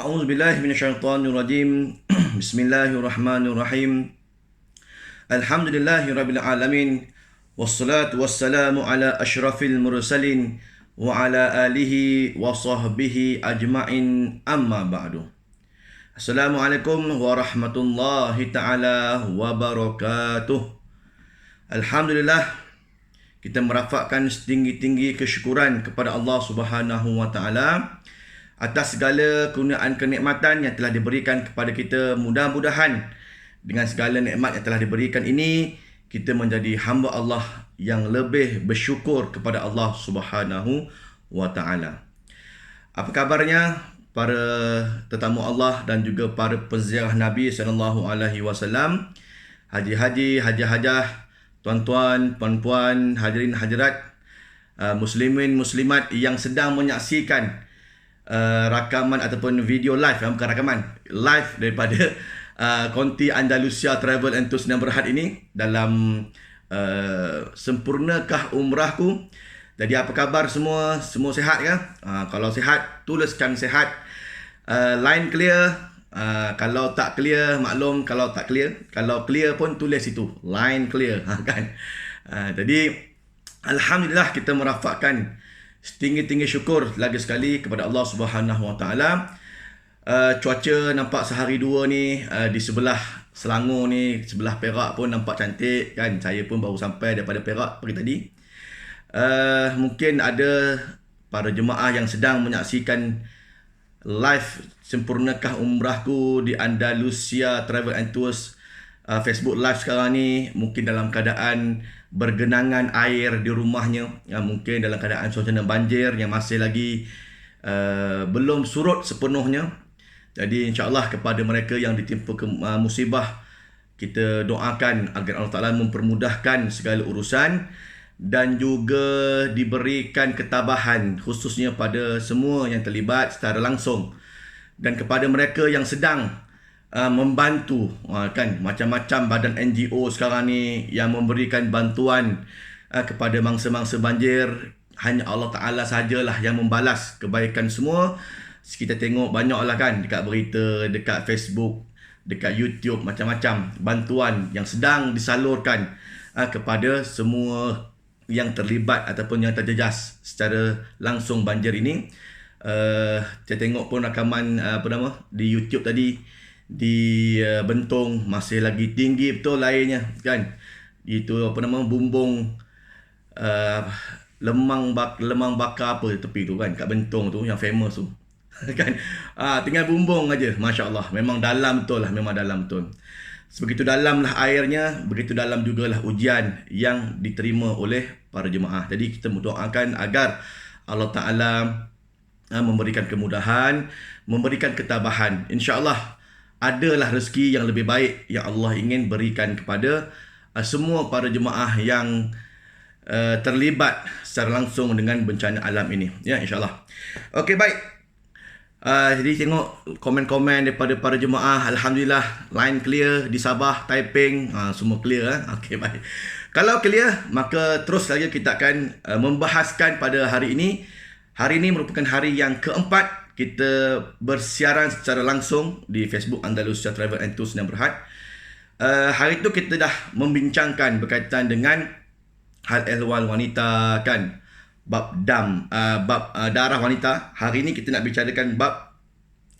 A'udzu billahi minasyaitonir rajim. Bismillahirrahmanirrahim. Alhamdulillahirabbil alamin. Wassalatu wassalamu ala asyrafil mursalin wa ala alihi wa sahbihi ajma'in, amma ba'du. Assalamualaikum warahmatullahi taala wabarakatuh. Alhamdulillah, kita merafakkan setinggi-tinggi kesyukuran kepada Allah Subhanahu wa taala atas segala kegunaan kenikmatan yang telah diberikan kepada kita. Mudah-mudahan dengan segala nikmat yang telah diberikan ini, kita menjadi hamba Allah yang lebih bersyukur kepada Allah Subhanahu wa taala. Apa kabarnya para tetamu Allah dan juga para penziarah Nabi sallallahu alaihi wasallam, haji-haji, hajah-hajah, tuan-tuan, puan-puan, hadirin hadirat, muslimin muslimat yang sedang menyaksikan rakaman ataupun video live, bukan rakaman, live daripada konti Andalusia Travel and Tours Sdn Bhd ini dalam sempurnakah umrahku. Jadi apa khabar semua? Semua sihat ke? Kalau sihat, tuliskan sihat. Line clear. Kalau tak clear, maklum kalau tak clear. Kalau clear pun tulis itu, line clear, kan? Jadi alhamdulillah, kita merafakkan setinggi-tinggi syukur lagi sekali kepada Allah Subhanahu wa taala. Cuaca nampak sehari dua ni di sebelah Selangor ni, sebelah Perak pun nampak cantik, kan? Saya pun baru sampai daripada Perak pagi tadi. Mungkin ada para jemaah yang sedang menyaksikan live sempurnakah umrahku di Andalusia Travel and Tours Facebook live sekarang ni, mungkin dalam keadaan bergenangan air di rumahnya, mungkin dalam keadaan suasana banjir yang masih lagi belum surut sepenuhnya. Jadi insya-Allah kepada mereka yang ditimpa musibah, kita doakan agar Allah Taala mempermudahkan segala urusan dan juga diberikan ketabahan, khususnya pada semua yang terlibat secara langsung, dan kepada mereka yang sedang membantu, kan, macam-macam badan NGO sekarang ni yang memberikan bantuan kepada mangsa-mangsa banjir. Hanya Allah Ta'ala sajalah yang membalas kebaikan semua. Kita tengok banyaklah, kan, dekat berita, dekat Facebook, dekat YouTube, macam-macam bantuan yang sedang disalurkan kepada semua yang terlibat ataupun yang terjejas secara langsung banjir ini. Saya tengok pun rakaman di YouTube tadi, di Bentong masih lagi tinggi betul airnya, kan. Itu bumbung lemang bakar apa tepi tu, kan, kat Bentong tu yang famous tu. Kan, tinggal bumbung aja. Masya-Allah, memang dalam betul lah, memang dalam betul. Sebegitu dalamlah airnya, begitu dalam jugalah ujian yang diterima oleh para jemaah. Jadi kita mendoakan agar Allah Ta'ala memberikan kemudahan, memberikan ketabahan. InsyaAllah adalah rezeki yang lebih baik yang Allah ingin berikan kepada semua para jemaah yang terlibat secara langsung dengan bencana alam ini, ya, insyaAllah. Okey, baik. Jadi tengok komen-komen daripada para jemaah. Alhamdulillah, line clear di Sabah, Taiping, semua clear. Okey, baik. Kalau clear, maka terus saja kita akan membahaskan pada hari ini. Hari ini merupakan hari yang keempat kita bersiaran secara langsung di Facebook Andalusia Travel and Tours Sdn Bhd. Hari itu kita dah membincangkan berkaitan dengan hal ehwal wanita, kan, bab dam, bab darah wanita. Hari ini kita nak bicarakan bab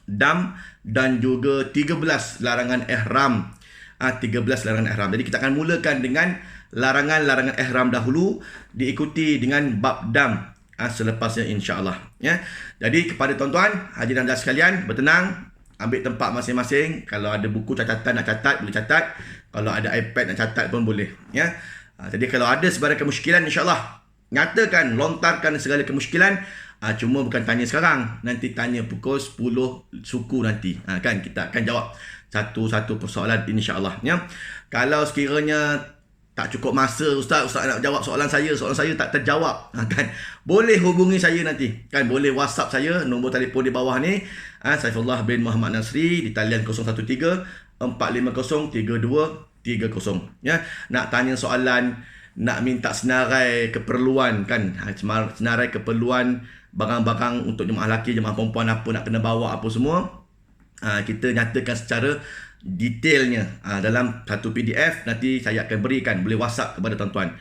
dam dan juga 13 larangan ihram. 13 larangan ihram. Jadi kita akan mulakan dengan larangan-larangan ihram dahulu, diikuti dengan bab dam selepasnya, insya-Allah, ya. Jadi kepada tuan-tuan hadirin dan sekalian, bertenang, ambil tempat masing-masing. Kalau ada buku catatan nak catat, boleh catat. Kalau ada iPad nak catat pun boleh, ya. Jadi kalau ada sebarang kemusykilan, insya-Allah nyatakan, lontarkan segala kemusykilan. Cuma bukan tanya sekarang, nanti tanya pukul 10 suku nanti, kan, kita akan jawab satu-satu persoalan, insya-Allah, ya. Kalau sekiranya tak cukup masa, Ustaz nak jawab soalan saya tak terjawab, kan, boleh hubungi saya nanti, kan, boleh WhatsApp saya, nombor telefon di bawah ni, Saifullah bin Muhammad Nasri, di talian 013 450 3230, ya. Nak tanya soalan, nak minta senarai keperluan, kan, senarai keperluan barang-barang untuk jemaah lelaki, jemaah perempuan, apa nak kena bawa, apa semua, kita nyatakan secara detailnya dalam satu PDF. Nanti saya akan berikan, boleh WhatsApp kepada tuan-tuan.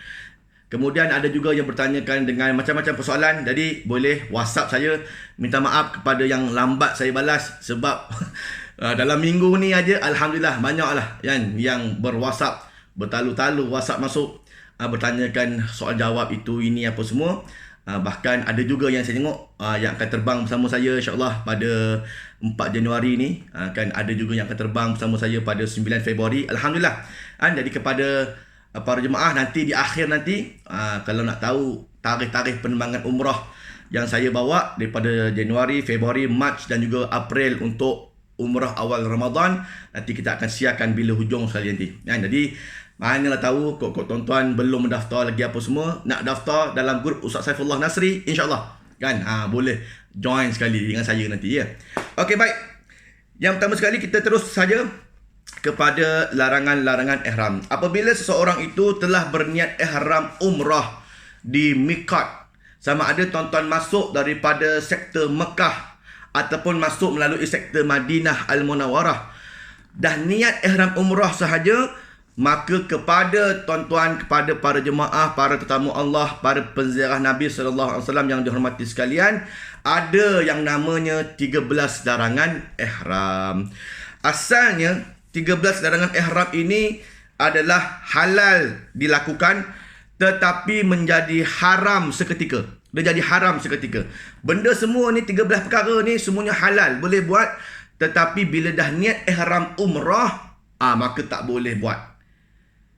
Kemudian ada juga yang bertanyakan dengan macam-macam persoalan. Jadi boleh WhatsApp saya. Minta maaf kepada yang lambat saya balas, sebab dalam minggu ni aja alhamdulillah banyaklah yang ber-WhatsApp, bertalu-talu WhatsApp masuk, bertanyakan soal jawab itu ini apa semua. Bahkan ada juga yang saya tengok yang akan terbang bersama saya insya-Allah pada 4 Januari ni. Kan ada juga yang akan terbang bersama saya pada 9 Februari. Alhamdulillah. Jadi kepada para jemaah nanti di akhir nanti, kalau nak tahu tarikh-tarikh penerbangan umrah yang saya bawa daripada Januari, Februari, Mac dan juga April untuk umrah awal Ramadan, nanti kita akan siarkan bila hujung sekali nanti. Jadi manalah tahu kok tuan-tuan belum mendaftar lagi apa semua, nak daftar dalam grup Ustaz Saifullah Nasri insya-Allah kan, boleh join sekali dengan saya nanti ya. Okey, baik. Yang pertama sekali kita terus saja kepada larangan-larangan ihram. Apabila seseorang itu telah berniat ihram umrah di miqat, sama ada tuan-tuan masuk daripada sektor Mekah ataupun masuk melalui sektor Madinah Al-Munawwarah, dah niat ihram umrah sahaja, maka kepada tuan-tuan, kepada para jemaah, para tetamu Allah, para penziarah Nabi SAW yang dihormati sekalian, ada yang namanya 13 larangan ihram. Asalnya 13 larangan ihram ini adalah halal dilakukan, tetapi menjadi haram seketika. Dia jadi haram seketika. Benda semua ni, 13 perkara ni semuanya halal, boleh buat. Tetapi bila dah niat ihram umrah, maka tak boleh buat.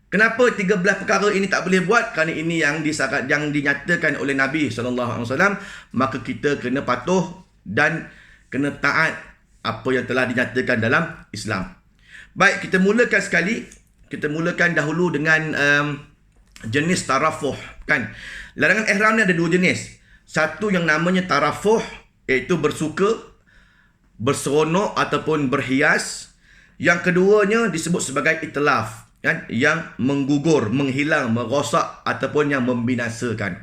Kenapa 13 perkara ini tak boleh buat? Kerana ini yang dinyatakan oleh Nabi SAW. Maka kita kena patuh dan kena taat apa yang telah dinyatakan dalam Islam. Baik, kita mulakan sekali. Kita mulakan dahulu dengan jenis tarafuh kan. Larangan ihram ni ada dua jenis. Satu yang namanya tarafuh, iaitu bersuka, berseronok ataupun berhias. Yang keduanya disebut sebagai itlaf kan, yang menggugur, menghilang, merosak ataupun yang membinasakan.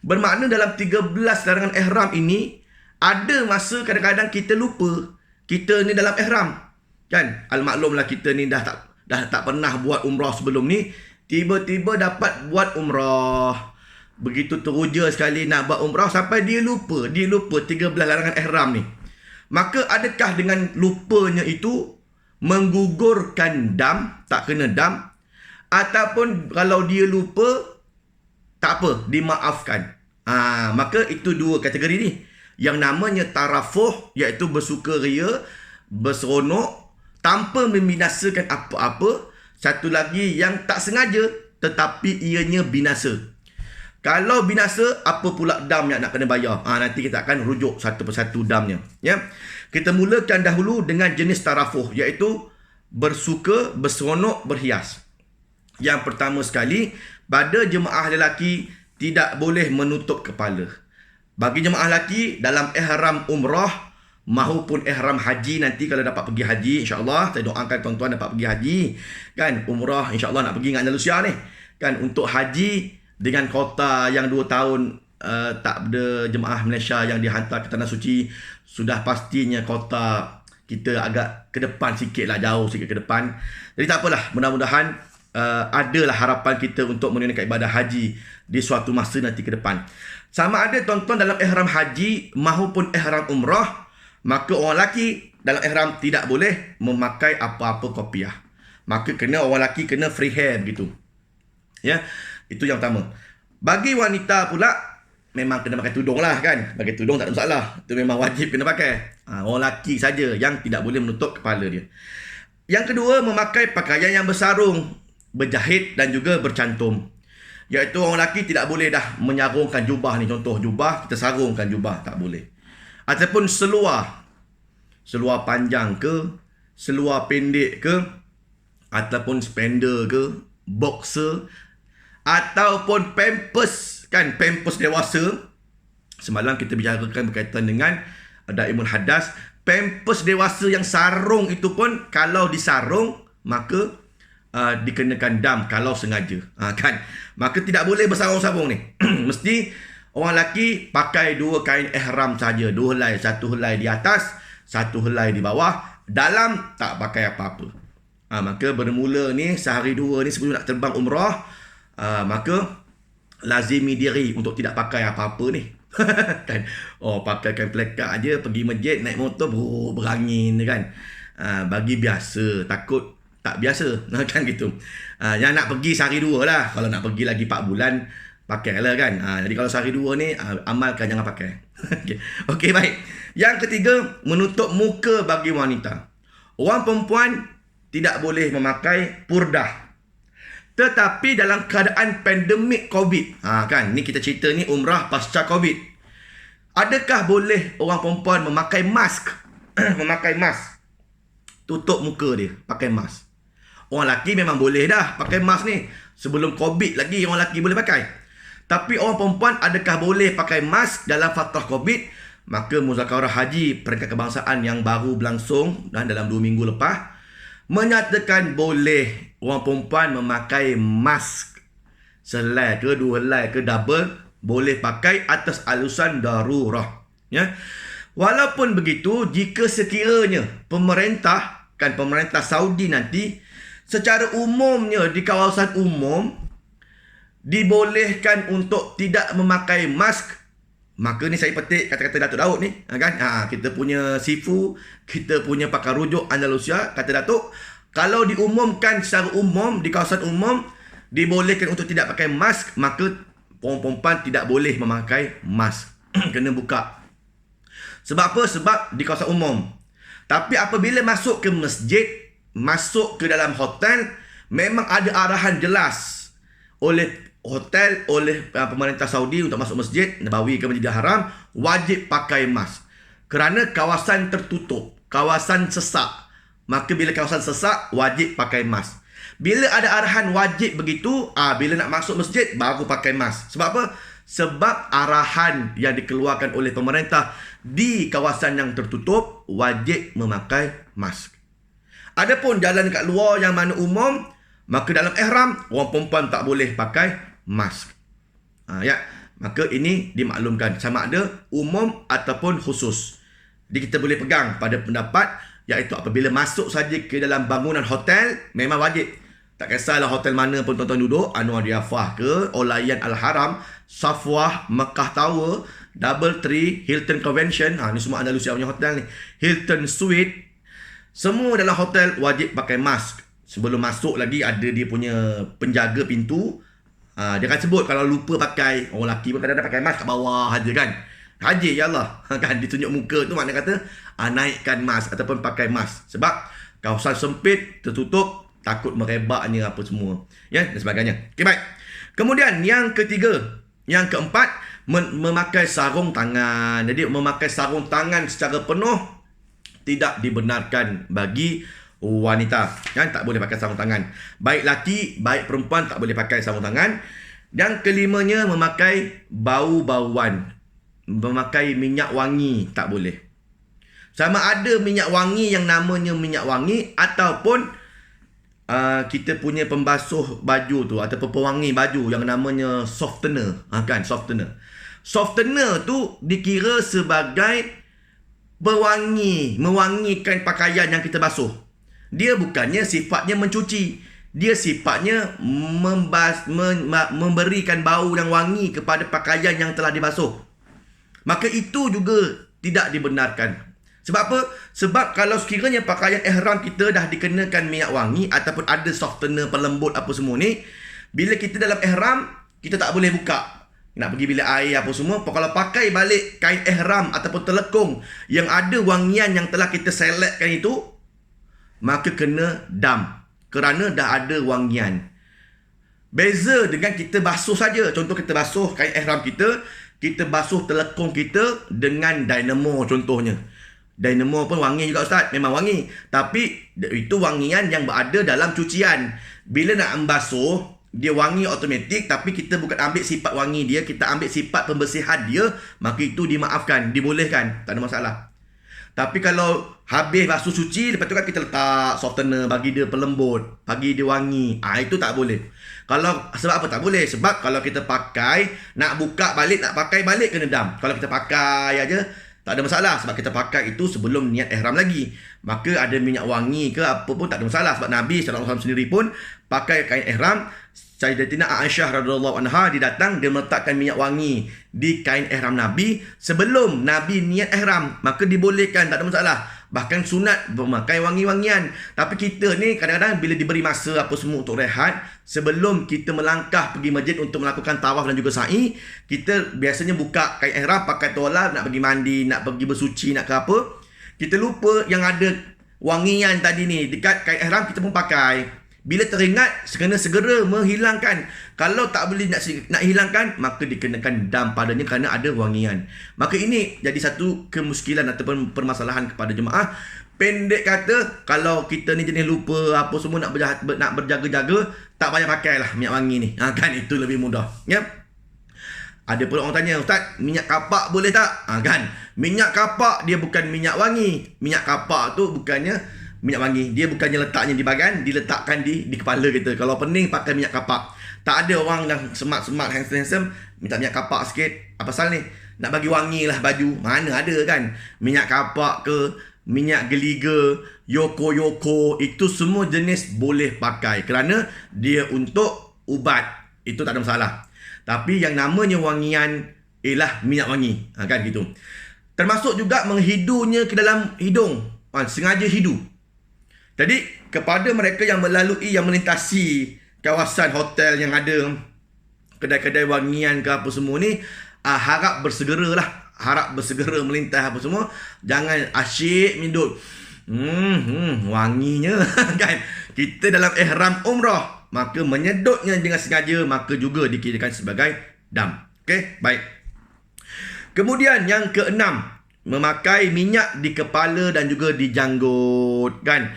Bermakna dalam 13 larangan ihram ini, ada masa kadang-kadang kita lupa kita ni dalam ihram kan. Al-maklumlah kita ni dah tak pernah buat umrah sebelum ni, tiba-tiba dapat buat umrah. Begitu teruja sekali nak buat umrah sampai dia lupa 13 larangan ihram ni. Maka adakah dengan lupanya itu menggugurkan dam, tak kena dam, ataupun kalau dia lupa tak apa, dimaafkan. Maka itu dua kategori ni. Yang namanya tarafuh, iaitu bersukaria, berseronok tanpa membinasakan apa-apa. Satu lagi yang tak sengaja tetapi ianya binasa. Kalau binasa, apa pula dam yang nak kena bayar? Nanti kita akan rujuk satu persatu damnya. Ya. Kita mulakan dahulu dengan jenis tarafuh, iaitu bersuka, berseronok, berhias. Yang pertama sekali, pada jemaah lelaki tidak boleh menutup kepala. Bagi jemaah lelaki dalam ihram umrah maupun ihram haji, nanti kalau dapat pergi haji, insya-Allah saya doakan tuan-tuan dapat pergi haji kan. Umrah insya-Allah nak pergi dengan Andalusia ni kan, untuk haji dengan kota yang 2 tahun tak ada jemaah Malaysia yang dihantar ke Tanah Suci, sudah pastinya kota kita agak ke depan sikit lah, jauh sikit ke depan. Jadi tak apalah, mudah-mudahan adalah harapan kita untuk menunaikan ibadah haji di suatu masa nanti ke depan. Sama ada tuan-tuan dalam ihram haji maupun ihram umrah, maka orang lelaki dalam ihram tidak boleh memakai apa-apa kopiah. Maka orang lelaki kena free hair begitu. Ya, itu yang pertama. Bagi wanita pula memang kena pakai tudung lah kan. Pakai tudung tak ada masalah. Itu memang wajib kena pakai. Orang lelaki saja yang tidak boleh menutup kepala dia. Yang kedua, memakai pakaian yang bersarung, berjahit dan juga bercantum. Iaitu orang lelaki tidak boleh dah menyarungkan jubah ni. Contoh jubah, kita sarungkan jubah, tak boleh. Ataupun seluar. Seluar panjang ke, seluar pendek ke, ataupun spender ke, boxer, ataupun pampers kan, pampers dewasa. Semalam kita bicarakan berkaitan dengan Daimul Hadas. Pampers dewasa yang sarung itu pun kalau disarung maka dikenakan dam kalau sengaja kan. Maka tidak boleh bersarung-sarung ni. Mesti orang lelaki pakai 2 kain ihram saja, 2 helai, satu helai di atas, satu helai di bawah. dalam tak pakai apa-apa. Maka bermula ni sehari dua ni sebelum nak terbang umrah, maka lazimi diri untuk tidak pakai apa-apa ni. Kan, pakaikan plekat aja, pergi masjid, naik motor, berangin kan. Bagi biasa, takut tak biasa kan gitu. Yang nak pergi sehari dua lah. Kalau nak pergi lagi 4 bulan, pakailah kan. Jadi kalau sehari dua ni, amalkan, jangan pakai. Okey, baik. Yang ketiga, menutup muka bagi wanita. Orang perempuan tidak boleh memakai purdah. Tetapi dalam keadaan pandemik COVID, kan, ni kita cerita ni umrah pasca COVID. Adakah boleh orang perempuan memakai mask? Memakai mask. Tutup muka dia, pakai mask. Orang lelaki memang boleh dah pakai mask ni. Sebelum COVID lagi orang lelaki boleh pakai. Tapi orang perempuan adakah boleh pakai mask dalam fatrah COVID? Maka Muzakarah Haji Peringkat Kebangsaan yang baru berlangsung dalam 2 minggu lepas menyatakan boleh orang perempuan memakai mask. Selai ke, 2 helai ke, double, boleh pakai atas alasan darurah. Ya. Walaupun begitu, jika sekiranya pemerintah Saudi nanti secara umumnya di kawasan umum dibolehkan untuk tidak memakai mask, maka ni saya petik kata-kata Datuk Daud ni, kan? Kita punya sifu, kita punya pakar rujuk Andalusia, kata Datuk, kalau diumumkan secara umum di kawasan umum dibolehkan untuk tidak pakai mask, maka orang perempuan tidak boleh memakai mask. Kena buka. Sebab apa? Sebab di kawasan umum. Tapi apabila masuk ke masjid, masuk ke dalam hotel, memang ada arahan jelas oleh hotel, oleh pemerintah Saudi untuk masuk masjid Nabawi ke Masjidil Haram, wajib pakai mask. Kerana kawasan tertutup, kawasan sesak. Maka bila kawasan sesak, wajib pakai mask. Bila ada arahan wajib begitu, bila nak masuk masjid, baru pakai mask. Sebab apa? Sebab arahan yang dikeluarkan oleh pemerintah di kawasan yang tertutup, wajib memakai mask. Adapun jalan dekat luar yang mana umum, maka dalam ihram, orang perempuan tak boleh pakai mask. Ya, maka ini dimaklumkan sama ada umum ataupun khusus. Jadi kita boleh pegang pada pendapat iaitu apabila masuk saja ke dalam bangunan hotel, memang wajib. Tak kisahlah hotel mana pun tuan-tuan duduk, Anwar Diafah ke, Olayan Al-Haram, Safwah, Mekah Tower, Double Tree, Hilton Convention, ni semua Andalusia punya hotel ni, Hilton Suite, semua dalam hotel wajib pakai mask. Sebelum masuk lagi ada dia punya penjaga pintu, dia akan sebut kalau lupa pakai. Orang lelaki pun kadang-kadang pakai mask kat bawah aja kan. Haji ya Allah, kan ditunjuk muka tu makna kata naikkan mask ataupun pakai mask. Sebab kawasan sempit, tertutup, takut merebaknya apa semua, ya, dan sebagainya. Okey, baik. Kemudian yang ketiga, yang keempat, memakai sarung tangan. Jadi memakai sarung tangan secara penuh tidak dibenarkan bagi wanita, kan? Tak boleh pakai sarung tangan. Baik laki, baik perempuan tak boleh pakai sarung tangan. Yang kelimanya, memakai bau-bauan. Memakai minyak wangi tak boleh. Sama ada minyak wangi yang namanya minyak wangi ataupun kita punya pembasuh baju tu ataupun pewangi baju yang namanya softener, kan, softener. Softener tu dikira sebagai pewangi, mewangikan pakaian yang kita basuh. Dia bukannya sifatnya mencuci. Dia sifatnya memberikan bau yang wangi kepada pakaian yang telah dibasuh. Maka itu juga tidak dibenarkan. Sebab apa? Sebab kalau sekiranya pakaian ihram kita dah dikenakan minyak wangi ataupun ada softener pelembut apa semua ni, bila kita dalam ihram, kita tak boleh buka. Nak pergi bilik air apa semua, kalau pakai balik kain ihram ataupun telekung yang ada wangian yang telah kita seletkan itu, maka kena dam. Kerana dah ada wangian. Beza dengan kita basuh saja. Contoh kita basuh kain ihram kita basuh telekung kita dengan dynamo contohnya. Dynamo pun wangi juga Ustaz, memang wangi. Tapi itu wangian yang berada dalam cucian. Bila nak membasuh, dia wangi automatik, tapi kita bukan ambil sifat wangi dia, kita ambil sifat pembersihan dia, maka itu dimaafkan, dibolehkan, tak ada masalah. Tapi kalau habis basuh cuci, lepas tu kan kita letak softener, bagi dia pelembut, bagi dia wangi, itu tak boleh. Sebab apa tak boleh? Sebab kalau kita pakai, nak buka balik, nak pakai balik kena dam. Kalau kita pakai aja, tak ada masalah sebab kita pakai itu sebelum niat ihram lagi. Maka ada minyak wangi ke apa pun tak ada masalah sebab Nabi SAW sendiri pun pakai kain ihram. Sayyidatina Aisyah radhiyallahu anha dia datang, dia meletakkan minyak wangi di kain ihram Nabi sebelum Nabi niat ihram, maka dibolehkan, tak ada masalah. Bahkan sunat memakai wangi-wangian. Tapi kita ni kadang-kadang bila diberi masa apa semua untuk rehat, sebelum kita melangkah pergi masjid untuk melakukan tawaf dan juga sa'i, kita biasanya buka kain ihram, pakai toalak, nak pergi mandi, nak pergi bersuci, nak ke apa. Kita lupa yang ada wangian tadi ni dekat kain ihram, kita pun pakai. Bila teringat, kena segera menghilangkan. Kalau tak boleh nak hilangkan, maka dikenakan dam padanya kerana ada wangian. Maka ini jadi satu kemuskilan ataupun permasalahan kepada jemaah. Pendek kata, kalau kita ni jenis lupa apa semua nak berjaga-jaga, tak payah pakailah minyak wangi ni. Kan itu lebih mudah. Ya. Ada pula orang tanya, Ustaz, minyak kapak boleh tak? Kan. Minyak kapak dia bukan minyak wangi. Minyak kapak tu bukannya minyak wangi, dia bukannya letaknya di badan, diletakkan di kepala kita. Kalau pening pakai minyak kapak. Tak ada orang yang smart-smart, handsome minta minyak kapak sikit. Apa pasal ni? Nak bagi wangi lah baju. Mana ada kan? Minyak kapak ke, minyak geliga, yoko, itu semua jenis boleh pakai kerana dia untuk ubat. Itu tak ada masalah. Tapi yang namanya wangian ialah minyak wangi. Kan gitu. Termasuk juga menghidunya ke dalam hidung. Sengaja hidu. Jadi, kepada mereka yang melalui, yang melintasi kawasan hotel yang ada kedai-kedai wangian ke apa semua ni, harap bersegera lah. Harap bersegera melintas apa semua. Jangan asyik mindut. Wanginya kan. Kita dalam ihram umrah, maka menyedutnya dengan sengaja, maka juga dikirakan sebagai dam. Okey, baik. Kemudian yang keenam, memakai minyak di kepala dan juga di janggut kan.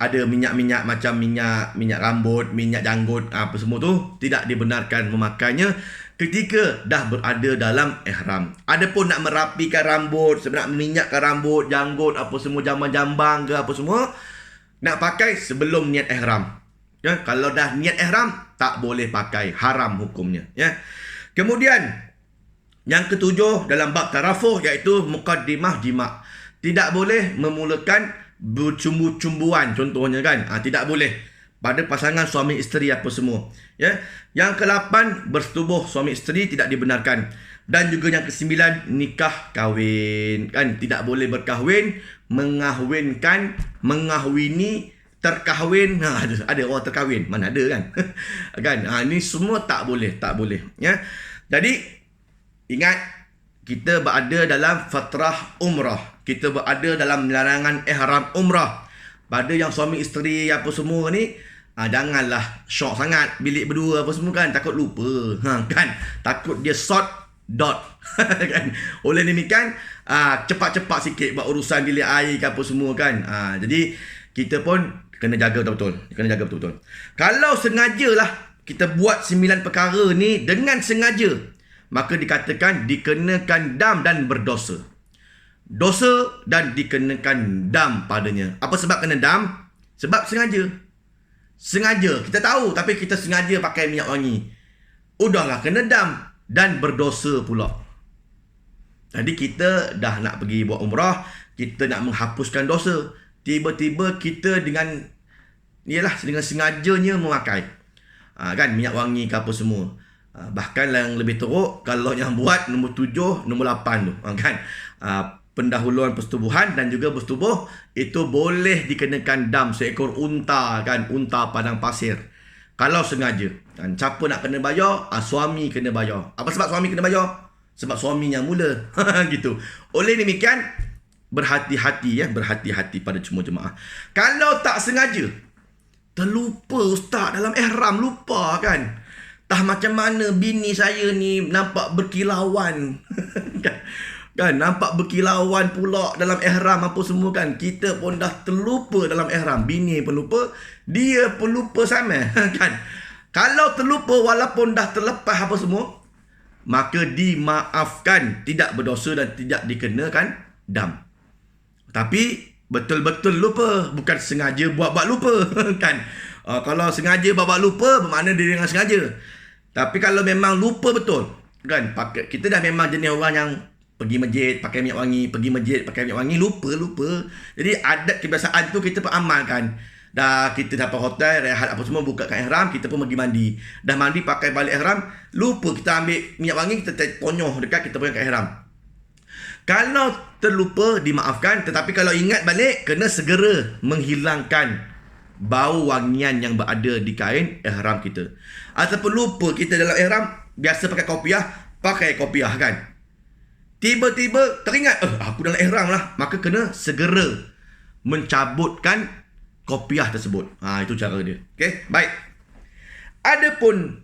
Ada minyak-minyak macam minyak rambut, minyak janggut, apa semua tu tidak dibenarkan memakainya ketika dah berada dalam ihram. Adapun nak merapikan rambut, nak minyakkan rambut, janggut, apa semua, jambang-jambang ke apa semua, nak pakai sebelum niat ihram. Ya, kalau dah niat ihram tak boleh pakai, haram hukumnya, ya. Kemudian yang ketujuh dalam bab tarafuh iaitu muqaddimah jima'. Tidak boleh memulakan bercumbu-cumbuan contohnya kan. Tidak boleh pada pasangan suami isteri apa semua. Ya. Yang ke-8 bersetubuh suami isteri tidak dibenarkan. Dan juga yang ke-9 nikah kahwin kan, tidak boleh berkahwin, mengahwinkan, mengahwini, terkahwin. Ada orang terkahwin, mana ada kan. Kan ini semua tak boleh, ya. Jadi ingat, kita berada dalam fatrah umrah. Kita berada dalam larangan ihram umrah. Pada yang suami isteri apa semua ni, janganlah syok sangat bilik berdua apa semua kan. Takut lupa. Kan? Takut dia short dot. Kan? Oleh demikian, cepat-cepat sikit buat urusan bilik air ke apa semua kan. Jadi, kita pun kena jaga betul-betul. Kalau sengajalah kita buat 9 perkara ni dengan sengaja, maka dikatakan dikenakan dam dan berdosa. Dosa dan dikenakan dam padanya. Apa sebab kena dam? Sebab sengaja. Kita tahu tapi kita sengaja pakai minyak wangi. Udahlah kena dam dan berdosa pula. Jadi kita dah nak pergi buat umrah, kita nak menghapuskan dosa. Tiba-tiba kita dengan sengajanya memakai kan minyak wangi ke apa semua. Bahkan yang lebih teruk, kalau yang buat nombor 7, nombor 8 tu kan. Pendahuluan persetubuhan dan juga bersetubuh itu boleh dikenakan dam seekor unta kan, unta padang pasir. Kalau sengaja. Dan siapa nak kena bayar? Suami kena bayar. Apa sebab suami kena bayar? Sebab suaminya mula. Gitu. Oleh demikian, berhati-hati ya, berhati-hati pada semua jemaah. Kalau tak sengaja, terlupa ustaz dalam ihram, lupa kan. Macam mana bini saya ni nampak berkilauan. Kan nampak berkilauan pula dalam ihram apa semua kan. Kita pun dah terlupa dalam ihram. Bini pun lupa, dia pun lupa sama. Kan. Kalau terlupa walaupun dah terlepas apa semua, maka dimaafkan, tidak berdosa dan tidak dikenakan dam. Tapi betul-betul lupa, bukan sengaja buat-buat lupa. Kan. Kalau sengaja buat-buat lupa, bermakna dia dengan sengaja. Tapi kalau memang lupa betul, kan, kita dah memang jenis orang yang pergi masjid pakai minyak wangi, pergi masjid pakai minyak wangi, lupa. Jadi adat kebiasaan tu kita pun amalkan. Dah kita dapat hotel, rehat apa semua, bukakan ihram, kita pun pergi mandi. Dah mandi pakai balik ihram, lupa kita ambil minyak wangi, kita ponyoh dekat, kita pegang kat ihram. Kalau terlupa, dimaafkan. Tetapi kalau ingat balik, kena segera menghilangkan bau wangian yang berada di kain ihram kita. Ataupun lupa kita dalam ihram, biasa pakai kopiah kan. Tiba-tiba teringat, aku dalam ihram lah. Maka kena segera mencabutkan kopiah tersebut. Itu cara dia. Okay, baik. Adapun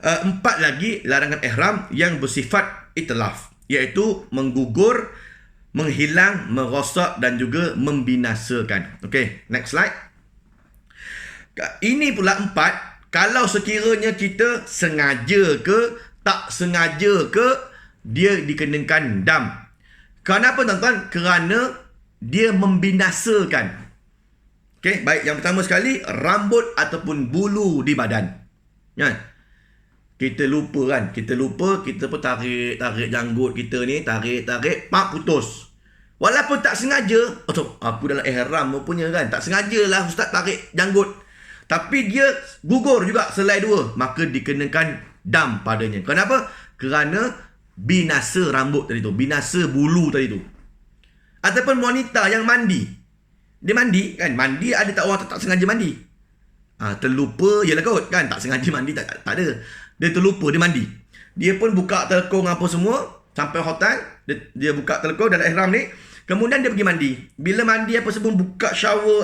4 lagi larangan ihram yang bersifat itlaf, iaitu menggugur, menghilang, merosak dan juga membinasakan. Okay, next slide. Ini pula 4. Kalau sekiranya kita sengaja ke tak sengaja ke, dia dikenakan dam. Kenapa tuan-tuan? Kerana dia membinasakan. Okay, baik. Yang pertama sekali, rambut ataupun bulu di badan. Ya. Kita lupa kan? Kita pun tarik janggut kita ni, tarik, pak, putus. Walaupun tak sengaja, aku dalam ihram punya kan, tak sengaja lah ustaz tarik janggut. Tapi dia gugur juga selai 2, maka dikenakan dam padanya. Kenapa? Kerana binasa rambut tadi tu, binasa bulu tadi tu. Ataupun wanita yang mandi. Dia mandi kan, mandi ada tak orang tak sengaja mandi. Terlupa je lah kot kan, tak sengaja mandi tak ada. Dia terlupa dia mandi. Dia pun buka telekung apa semua sampai hotel, dia buka telekung dalam ihram ni. Kemudian dia pergi mandi. Bila mandi apa semua, buka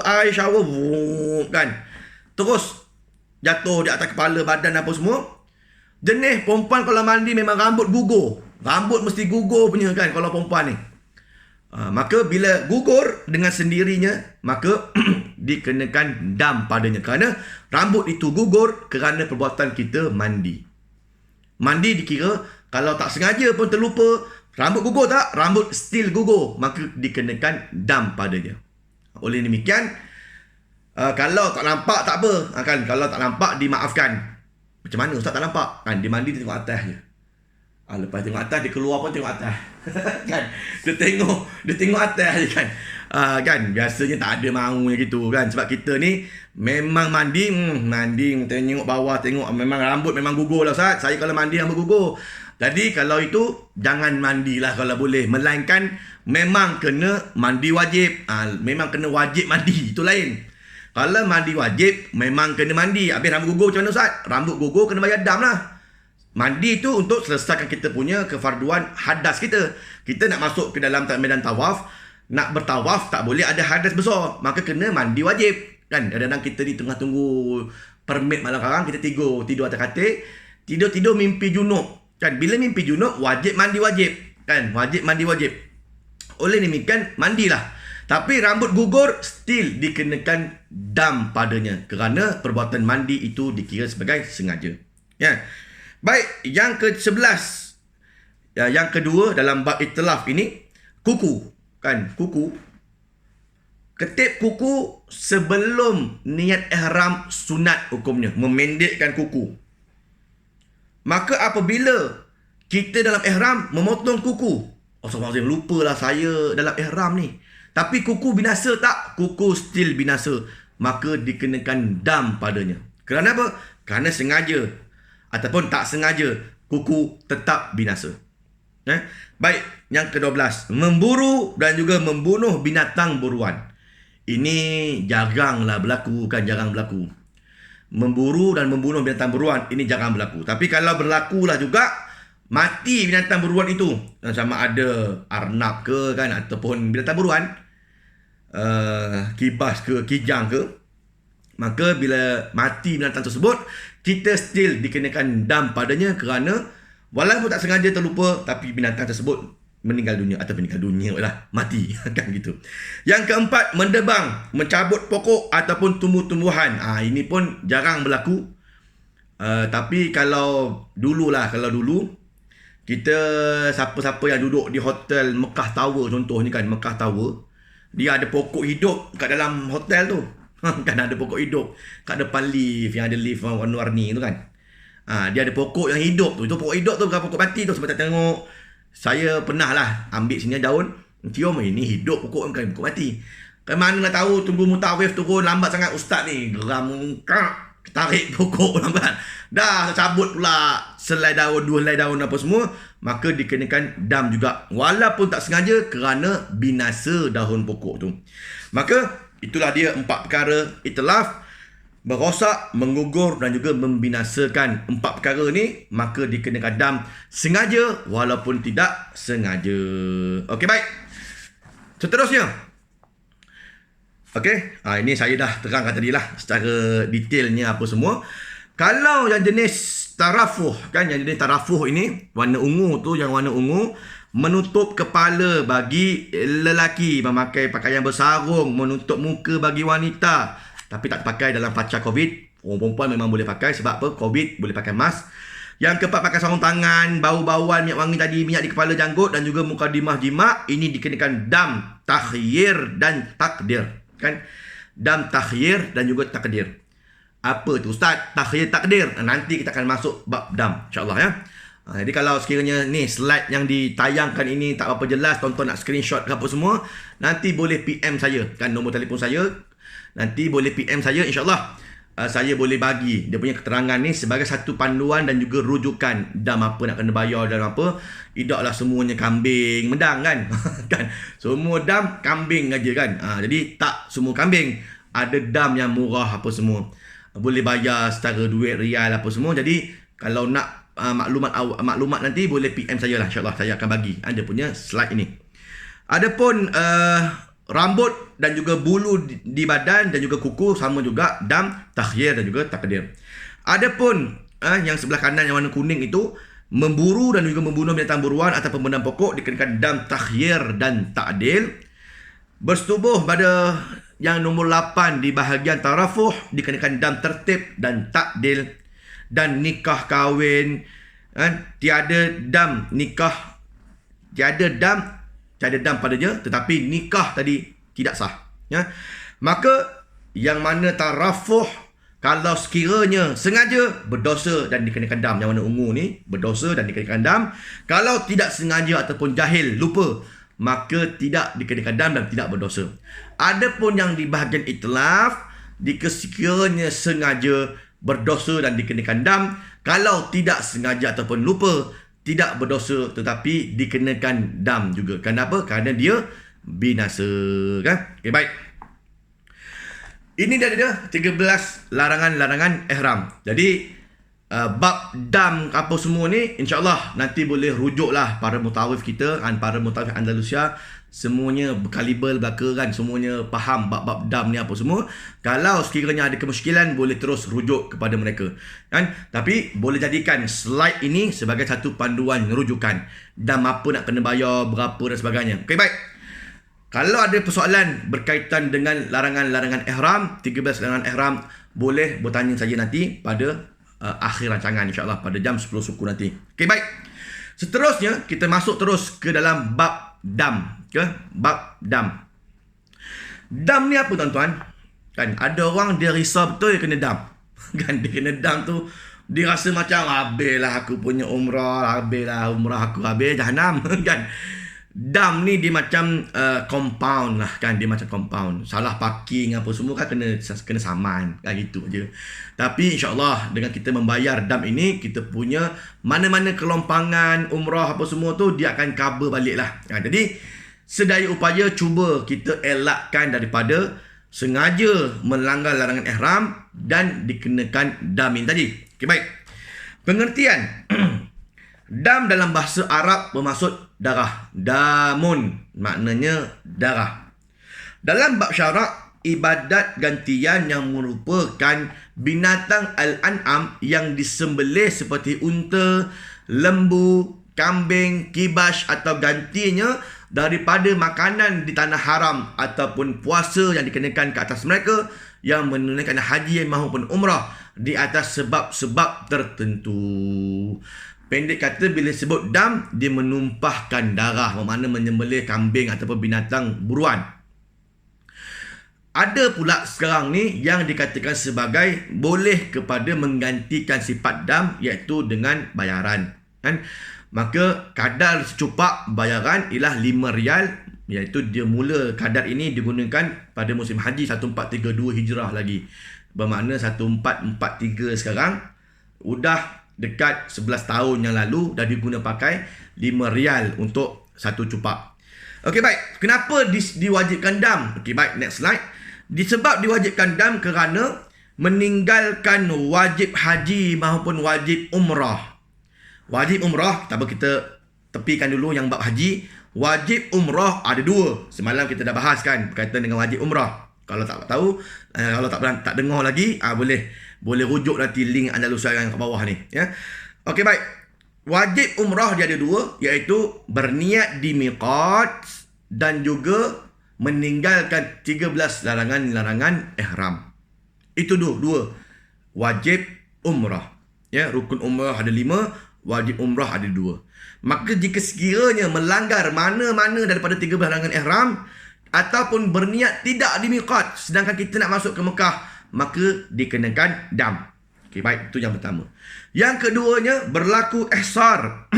air shower kan. Terus jatuh di atas kepala, badan apa semua. Jenis perempuan kalau mandi memang rambut gugur. Rambut mesti gugur punya kan kalau perempuan ni. Maka bila gugur dengan sendirinya, maka dikenakan dam padanya. Kerana rambut itu gugur kerana perbuatan kita mandi. Mandi dikira kalau tak sengaja pun terlupa, rambut gugur tak? Rambut still gugur, maka dikenakan dam padanya. Oleh demikian, kalau tak nampak tak apa kan. Kalau tak nampak dimaafkan. Macam mana ustaz tak nampak? Kan dia mandi, dia tengok atas je. Lepas tengok atas, dia keluar pun tengok atas. Kan? Dia tengok atas je kan. Kan? Biasanya tak ada maunya gitu kan. Sebab kita ni memang mandi, tengok bawah, tengok memang rambut memang gugur lah ustaz. Saya kalau mandi rambut gugur. Jadi kalau itu, jangan mandilah kalau boleh. Melainkan memang kena mandi wajib. Memang kena wajib mandi. Itu lain. Kalau mandi wajib, memang kena mandi. Habis rambut gugur macam mana ustaz? Rambut gugur kena bayar dam lah. Mandi tu untuk selesaikan kita punya kefarduan hadas kita. Kita nak masuk ke dalam medan tawaf, nak bertawaf tak boleh ada hadas besar. Maka kena mandi wajib. Kan kadang-kadang kita di tengah tunggu permit malam karang, kita tidur atas katil, tidur mimpi junub. Kan bila mimpi junub wajib mandi wajib. Kan wajib mandi wajib. Oleh demikian mandilah. Tapi rambut gugur still dikenakan dam padanya kerana perbuatan mandi itu dikira sebagai sengaja. Ya. Baik, yang ke-11. Yang kedua dalam bab itlaf ini, kuku. Kan, kuku. Ketip kuku sebelum niat ihram sunat hukumnya, memendekkan kuku. Maka apabila kita dalam ihram memotong kuku, astagfirullahalazim, lupalah saya dalam ihram ni. Tapi kuku binasa tak? Kuku still binasa. Maka dikenakan dam padanya. Kerana apa? Kerana sengaja ataupun tak sengaja, kuku tetap binasa. Baik, yang ke-12. Memburu dan juga membunuh binatang buruan. Ini jaranglah berlaku kan, jarang berlaku. Memburu dan membunuh binatang buruan, ini jarang berlaku. Tapi kalau berlakulah juga, mati binatang buruan itu. Sama ada arnab ke kan, ataupun binatang buruan, kibas ke, kijang ke. Maka bila mati binatang tersebut, kita still dikenakan dam padanya kerana walaupun tak sengaja terlupa, tapi binatang tersebut meninggal dunia. Atau meninggal dunia lah, mati. Kan gitu. Yang keempat, mendebang, mencabut pokok ataupun tumbuh-tumbuhan. Ini pun jarang berlaku. Tapi kalau dulu, kita siapa-siapa yang duduk di hotel Mekah Tower contohnya kan, Mekah Tower, dia ada pokok hidup kat dalam hotel tu. Kan ada pokok hidup kat depan lift, yang ada lift warna-warni tu kan. Dia ada pokok yang hidup tu. Itu pokok hidup tu bukan pokok mati tu. Sebab tak tengok Saya pernah lah ambil sini daun, cium ini hidup pokok kan, pokok mati. Kan mana nak tahu tunggu mutawif turun lambat sangat ustaz ni. Geram tarik pokok lambat. Dah cabut pula selai daun, 2 helai daun apa semua, maka dikenakan dam juga walaupun tak sengaja kerana binasa daun pokok tu. Maka itulah dia 4 perkara itlaf, merosak, mengugur dan juga membinasakan. 4 perkara ni maka dikenakan dam sengaja walaupun tidak sengaja. Okey, baik. Seterusnya. Okey, ini saya dah terangkan tadi lah secara detailnya apa semua. Kalau yang jenis tarafuh kan, yang jenis tarafuh ini warna ungu tu, yang warna ungu menutup kepala bagi lelaki, memakai pakaian bersarung, menutup muka bagi wanita, tapi tak pakai dalam pasca Covid. Orang perempuan memang boleh pakai sebab apa? Covid boleh pakai mask. Yang keempat, pakai sarung tangan, bau-bauan minyak wangi tadi, minyak di kepala, janggut dan juga mukadimah jima. Ini dikenakan dam takhyir dan takdir, kan? Dam takhyir dan juga takdir. Apa tu Ustaz? Takhyir takdir. Nanti kita akan masuk bab dam, insya-Allah ya. Jadi kalau sekiranya ni slide yang ditayangkan ini tak apa jelas, tonton nak screenshot ke apa semua, nanti boleh PM saya, kan nombor telefon saya. Nanti boleh PM saya, insya-Allah. Saya boleh bagi dia punya keterangan ni sebagai satu panduan dan juga rujukan dam apa nak kena bayar dan apa. Tidaklah semuanya kambing medang kan. Kan semua dam kambing aja kan. Jadi tak semua kambing. Ada dam yang murah apa semua. Boleh bayar secara duit rial apa semua. Jadi kalau nak maklumat nanti boleh PM saya lah, insya-Allah saya akan bagi anda punya slide ini. Adapun rambut dan juga bulu di badan dan juga kuku sama juga dam takhyir dan juga takdir. Adapun yang sebelah kanan yang warna kuning itu memburu dan juga membunuh binatang buruan atau pembendam pokok dikenakan dam takhyir dan ta'dil. Bersetubuh pada yang nombor 8 di bahagian tarafuh dikenakan dam tertib dan ta'dil. Dan nikah kahwin, tiada dam nikah, tiada dam padanya, tetapi nikah tadi tidak sah ya. Maka yang mana tarafuh, kalau sekiranya sengaja berdosa dan dikenakan dam. Yang warna ungu ni berdosa dan dikenakan dam. Kalau tidak sengaja ataupun jahil lupa, maka tidak dikenakan dam dan tidak berdosa. Adapun yang di bahagian itlaf, jika sekiranya sengaja berdosa dan dikenakan dam, kalau tidak sengaja ataupun lupa tidak berdosa tetapi dikenakan dam juga. Kenapa? Kerana dia binasa, kan? Okey, baik. Ini dia 13 larangan-larangan ihram. Jadi bab dam apa semua ni insya-Allah nanti boleh rujuklah para mutawif kita, para mutawif Andalusia, semuanya berkaliber belaka kan, semuanya faham bab-bab dam ni apa semua. Kalau sekiranya ada kemusykilan boleh terus rujuk kepada mereka kan. Tapi boleh jadikan slide ini sebagai satu panduan rujukan. Dam apa nak kena bayar, berapa dan sebagainya. Okey, baik. Kalau ada persoalan berkaitan dengan larangan-larangan ihram, 13 larangan ihram, boleh bertanya saja nanti pada akhir rancangan insya-Allah pada jam 10 suku nanti. Okey, baik. Seterusnya kita masuk terus ke dalam bab dam. Bab dam. Dam ni apa tuan-tuan? Kan ada orang dia risau betul dia kena dam. Kan dia kena dam tu dia rasa macam habislah aku punya umrah, habislah umrah aku, habis jahanam kan. Dam ni dia macam compound lah kan, dia macam compound. Salah parking apa semua kan kena saman kan, gitu aja. Tapi insya-Allah dengan kita membayar dam ini, kita punya mana-mana kelompangan umrah apa semua tu dia akan cover balik lah. Jadi sedaya upaya cuba kita elakkan daripada sengaja melanggar larangan ihram dan dikenakan dam ini tadi. Okey, baik. Pengertian dam dalam bahasa Arab bermaksud darah. Damun maknanya darah. Dalam bab syarak, ibadat gantian yang merupakan binatang al-an'am yang disembelih seperti unta, lembu, kambing, kibas atau gantinya daripada makanan di tanah haram ataupun puasa yang dikenakan ke atas mereka yang menunaikan haji maupun umrah di atas sebab-sebab tertentu. Pendek kata, bila sebut dam, dia menumpahkan darah, bermakna menyembelih kambing ataupun binatang buruan. Ada pula sekarang ni yang dikatakan sebagai boleh kepada menggantikan sifat dam, iaitu dengan bayaran. Kan? maka kadar secupak bayaran ialah RM5, iaitu dia mula kadar ini digunakan pada musim haji 1432 Hijrah lagi. Bermakna 1443 sekarang udah dekat 11 tahun yang lalu dah diguna pakai RM5 untuk satu cupak. Okey, baik. Kenapa diwajibkan dam? Okey, baik. Next slide. Disebab diwajibkan dam kerana meninggalkan wajib haji maupun wajib umrah. Wajib umrah, kita tepikan dulu yang bab haji. Wajib umrah ada dua. Semalam kita dah bahas kan berkaitan dengan wajib umrah. Kalau tak tahu, kalau tak dengar lagi, boleh rujuk nanti link Andalusia yang kat bawah ni, ya. Okey, baik. Wajib umrah dia ada dua, iaitu berniat di miqat dan juga meninggalkan 13 larangan-larangan ihram. Itu dua wajib umrah. Ya, rukun umrah ada 5, wajib umrah ada 2. Maka jika sekiranya melanggar mana-mana daripada 13 larangan ihram ataupun berniat tidak di miqat sedangkan kita nak masuk ke Mekah, maka dikenakan dam. Okey, baik, itu yang pertama. Yang keduanya berlaku ihsar.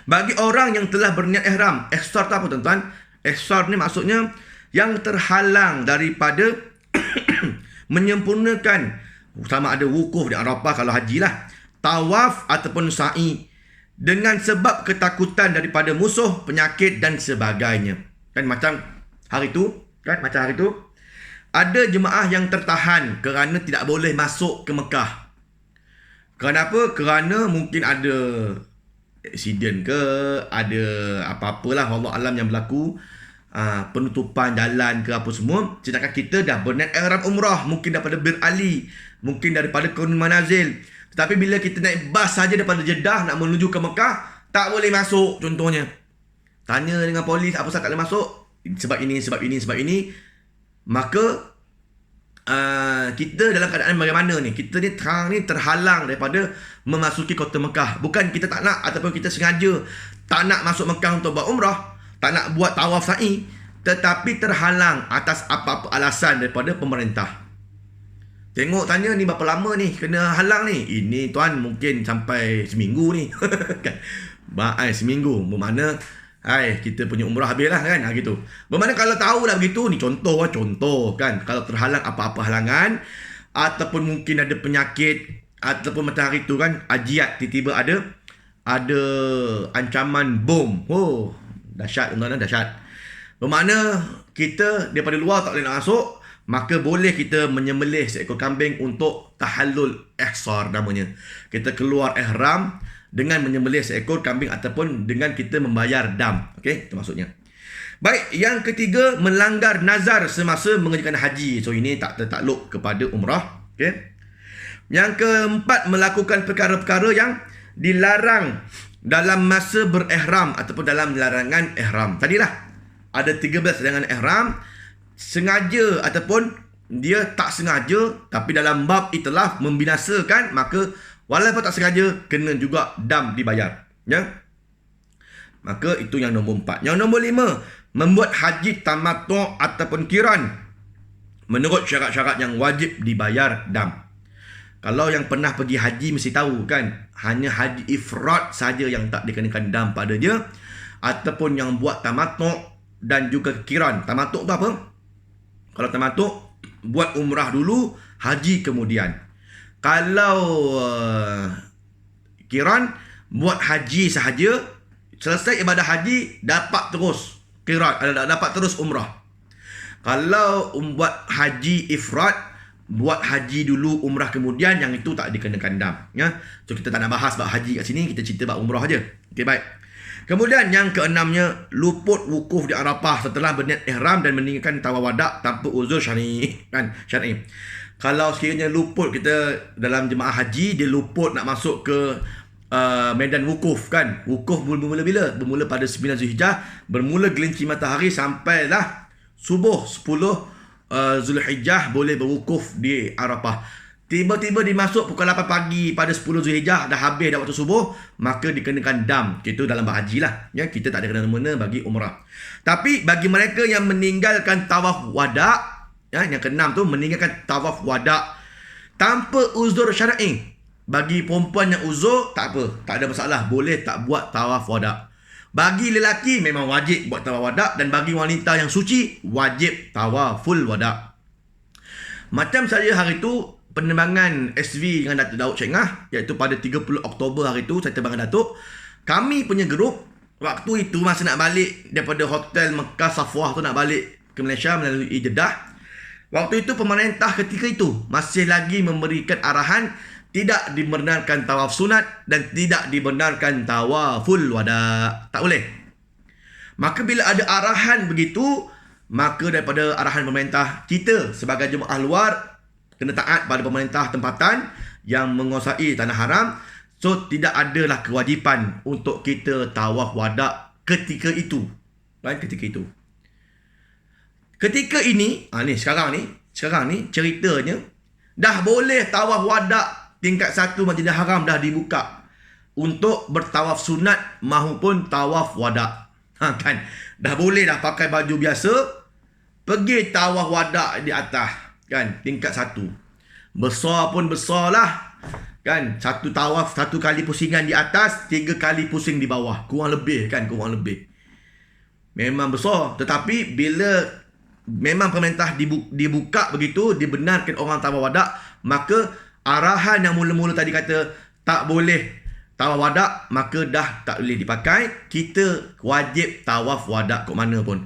Bagi orang yang telah berniat ihram. Ihsar tu apa, tuan-tuan? Ihsar ni maksudnya yang terhalang daripada menyempurnakan, sama ada wukuf di Arafah kalau haji lah, tawaf ataupun sa'i, dengan sebab ketakutan daripada musuh, penyakit dan sebagainya. Kan macam hari tu ada jemaah yang tertahan kerana tidak boleh masuk ke Mekah. Kenapa? Kerana mungkin ada aksiden ke, ada apa-apalah, Allah alam yang berlaku, penutupan jalan ke apa semua. Sedangkan kita dah berniat ihram umrah, mungkin daripada Bir Ali, mungkin daripada Qurun Manazil. Tetapi bila kita naik bas saja daripada Jeddah nak menuju ke Mekah, tak boleh masuk contohnya. Tanya dengan polis, apa sebab tak boleh masuk? Sebab ini. Maka kita dalam keadaan bagaimana ni? Kita ni terhalang daripada memasuki kota Mekah. Bukan kita tak nak ataupun kita sengaja tak nak masuk Mekah untuk buat umrah, tak nak buat tawaf sa'i, tetapi terhalang atas apa-apa alasan daripada pemerintah. Tengok, tanya ni berapa lama ni kena halang ni? Ini tuan mungkin sampai seminggu ni. Kan? Seminggu. Bermakna kita punya umrah habis lah kan, gitu. Bermakna kalau tahu dah begitu, ni contoh kan, kalau terhalang apa-apa halangan ataupun mungkin ada penyakit ataupun matahari tu kan, ajiat, tiba-tiba ada ancaman bom. Oh, dahsyat tuan-tuan, dahsyat. Bermakna kita daripada luar tak boleh nak masuk, maka boleh kita menyembelih seekor kambing untuk tahallul ihsar namanya. Kita keluar ihram dengan menyembelih seekor kambing ataupun dengan kita membayar dam. Okey, itu maksudnya. Baik, yang ketiga melanggar nazar semasa mengerjakan haji. So ini tak tertakluk kepada umrah. Okey. Yang keempat melakukan perkara-perkara yang dilarang dalam masa berihram ataupun dalam larangan ihram. Tadilah ada 13 larangan ihram, sengaja ataupun dia tak sengaja, tapi dalam bab itlaf membinasakan, maka walaupun tak sengaja kena juga dam dibayar, ya. Maka itu yang nombor 4. Yang nombor 5, membuat haji tamattu' ataupun qiran menurut syarat-syarat yang wajib dibayar dam. Kalau yang pernah pergi haji mesti tahu kan, hanya haji ifrad saja yang tak dikenakan dam pada dia, ataupun yang buat tamattu' dan juga qiran. Tamattu' tu apa? Kalau tamattu' buat umrah dulu, haji kemudian. Kalau qiran buat haji sahaja, selesai ibadah haji dapat terus qiran, dapat terus umrah. Kalau buat haji ifrad, buat haji dulu umrah kemudian, yang itu tak dikenakan dam, ya. So kita tak nak bahas bab haji kat sini, kita cerita bab umrah aja. Okey, baik. Kemudian yang keenamnya, luput wukuf di Arafah setelah berniat ihram dan meninggalkan tawaf wada' tanpa uzur syar'i, kan, syar'i. Kalau sekiranya luput, kita dalam jemaah haji dia luput nak masuk ke medan wukuf kan. Wukuf bermula bila? Bermula pada 9 Zulhijjah, bermula gelincir matahari sampailah subuh 10 Zulhijjah boleh berwukuf di Arafah. Tiba-tiba dimasuk pukul 8 pagi pada 10 Zulhijjah, dah habis dah waktu subuh, maka dikenakan dam. Itu dalam bab haji lah, ya. Kita tak ada kena-mena bagi umrah. Tapi bagi mereka yang meninggalkan tawaf wada', ya, yang keenam tu meninggalkan tawaf wada' tanpa uzur syar'i, Bagi perempuan yang uzur, tak apa, tak ada masalah, boleh tak buat tawaf wada. Bagi lelaki memang wajib buat tawaf wada, dan bagi wanita yang suci wajib tawaful wada. Macam saya hari tu penerbangan SV dengan Datuk Daud Cengah, iaitu pada 30 Oktober hari tu saya terbang dengan Datuk. Kami punya grup waktu itu masa nak balik daripada hotel Mekah Safwah tu, nak balik ke Malaysia melalui Jeddah. Waktu itu pemerintah ketika itu masih lagi memberikan arahan tidak dibenarkan tawaf sunat dan tidak dibenarkan tawaful wada. Tak boleh. Maka bila ada arahan begitu, maka daripada arahan pemerintah, kita sebagai jemaah luar kena taat pada pemerintah tempatan yang menguasai tanah haram. So tidak adalah kewajipan untuk kita tawaf wada ketika itu. Ketika itu. Ketika ini, sekarang ni ceritanya dah boleh tawaf wada tingkat 1 Masjidil Haram dah dibuka untuk bertawaf sunat maupun tawaf wada. Kan? Dah boleh dah pakai baju biasa pergi tawaf wada di atas, kan? Tingkat 1. Besar pun besarlah, kan? Satu tawaf, 1 kali pusingan di atas, 3 kali pusing di bawah. Kurang lebih, kan? Kurang lebih. Memang besar, tetapi bila memang pemerintah dibuka begitu, dibenarkan orang tawaf wada, maka arahan yang mula-mula tadi kata tak boleh tawaf wada, maka dah tak boleh dipakai. Kita wajib tawaf wada kat mana pun.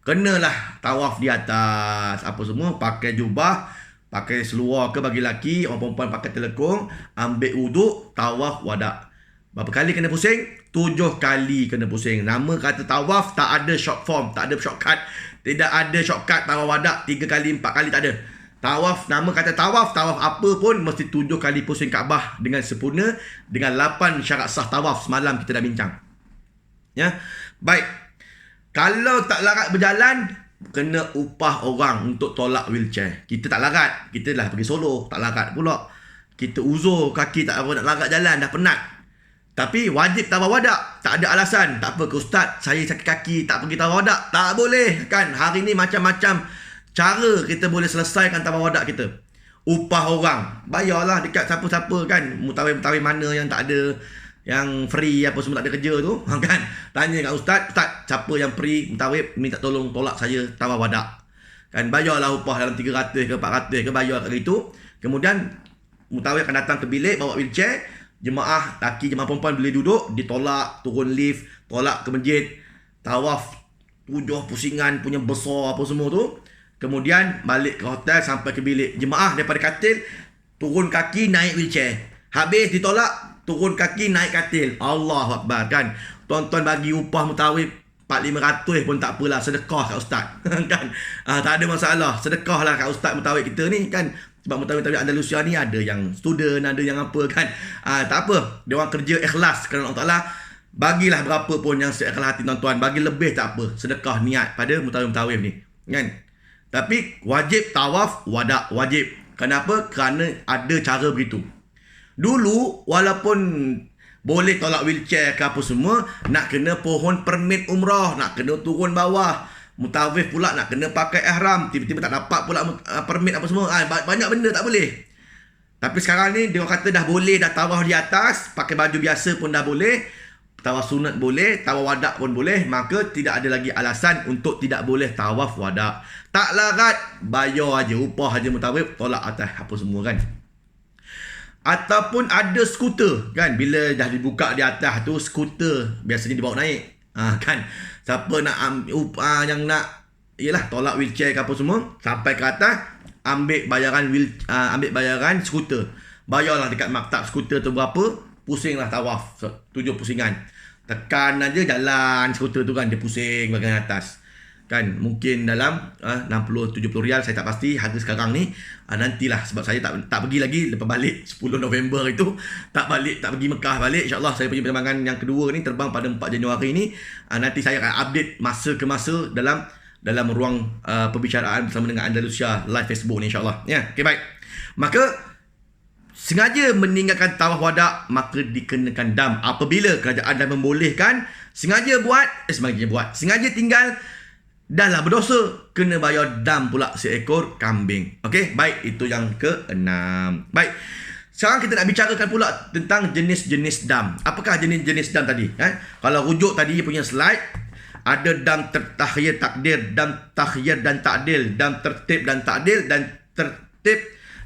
Kenalah tawaf di atas apa semua, pakai jubah, pakai seluar ke bagi lelaki, orang perempuan pakai telekung, ambil wuduk, tawaf wada. Berapa kali kena pusing? 7 kali kena pusing. Nama kata tawaf tak ada short form, tak ada shortcut. Tidak ada shortcut tawaf wada 3 kali, 4 kali, tak ada. Tawaf, nama kata tawaf apa pun mesti 7 kali pusing Kaabah dengan sempurna, dengan 8 syarat sah tawaf. Semalam kita dah bincang. Ya. Baik. Kalau tak larat berjalan, kena upah orang untuk tolak wheelchair. Kita tak larat, kita lah pergi solo, tak larat pula. Kita uzur kaki, tak apa nak larat jalan, dah penat. Tapi wajib tawaf wada. Tak ada alasan. Tak apa ke ustaz, saya sakit kaki tak pergi tawaf wada. Tak boleh, kan? Hari ni macam-macam cara kita boleh selesaikan tawaf wada kita. Upah orang, bayarlah dekat siapa-siapa, kan? Mutawif-mutawif mana yang tak ada, yang free apa semua, tak ada kerja tu, kan? Tanya kat ustaz, siapa yang free mutawif minta tolong tolak saya tawaf wada. Kan bayarlah upah dalam 300 ke 400 ke, bayar kat situ. Kemudian mutawif akan datang ke bilik bawa wheelchair. Jemaah laki, jemaah perempuan boleh duduk, ditolak, turun lift, tolak ke masjid, tawaf 7 pusingan punya besar apa semua tu. Kemudian balik ke hotel sampai ke bilik. Jemaah daripada katil turun kaki naik wheelchair. Habis ditolak, turun kaki naik katil. Allahu Akbar, kan? Tuan-tuan bagi upah mutawif 400-500 pun tak apalah, sedekah kat ustaz. Kan? Tak ada masalah, sedekahlah kat ustaz mutawif kita ni, kan? Sebab mutawif-mutawif Andalusia ni ada yang student, ada yang apa, kan? Tak apa, dia orang kerja ikhlas kerana Allah Ta'ala. Bagilah berapa pun yang seikhlas hati tuan-tuan, bagi lebih tak apa, sedekah niat pada mutawif-mutawif ni, kan? Tapi wajib tawaf wada, wajib. Kenapa? Kerana ada cara begitu. Dulu walaupun boleh tolak wheelchair ke apa semua, nak kena pohon permit umrah, nak kena turun bawah. Mutawif pula nak kena pakai ihram, tiba-tiba tak dapat pula permit apa semua. Banyak benda tak boleh. Tapi sekarang ni dia orang kata dah boleh, dah tawaf di atas, pakai baju biasa pun dah boleh, tawaf sunat boleh, tawaf wada pun boleh. Maka tidak ada lagi alasan untuk tidak boleh tawaf wada. Tak larat, bayar aja, upah aja mutawif, tolak atas apa semua, kan? Ataupun ada skuter, kan? Bila dah dibuka di atas tu, skuter biasanya dibawa naik. Kan? Siapa nak yang nak yalah tolak wheelchair ke apa semua, sampai ke atas ambil bayaran skuter. Bayarlah dekat maktab skuter tu berapa, pusinglah tawaf 7 pusingan. Tekan aja jalan skuter tu, kan, dia pusing bahagian atas. Kan mungkin dalam 60-70 rial, saya tak pasti harga sekarang ni. Nantilah, sebab saya tak pergi lagi lepas balik 10 November itu, tak pergi Mekah balik. InsyaAllah saya punya penerbangan yang kedua ni terbang pada 4 Januari ni. Nanti saya akan update masa ke masa dalam ruang perbicaraan bersama dengan Andalusia live Facebook ni, insyaAllah, ya. Okay, baik. Maka sengaja meninggalkan tawaf wada, maka dikenakan dam. Apabila kerajaan dah membolehkan, sengaja tinggal, dahlah berdosa, kena bayar dam pula seekor kambing. Okey, baik, itu yang ke-6. Baik. Sekarang kita nak bicarakan pula tentang jenis-jenis dam. Apakah jenis-jenis dam tadi? Kalau rujuk tadi punya slide, ada dam tahyir takdir, dam tahyir dan takdil, dam tertib dan takdil, dan tertib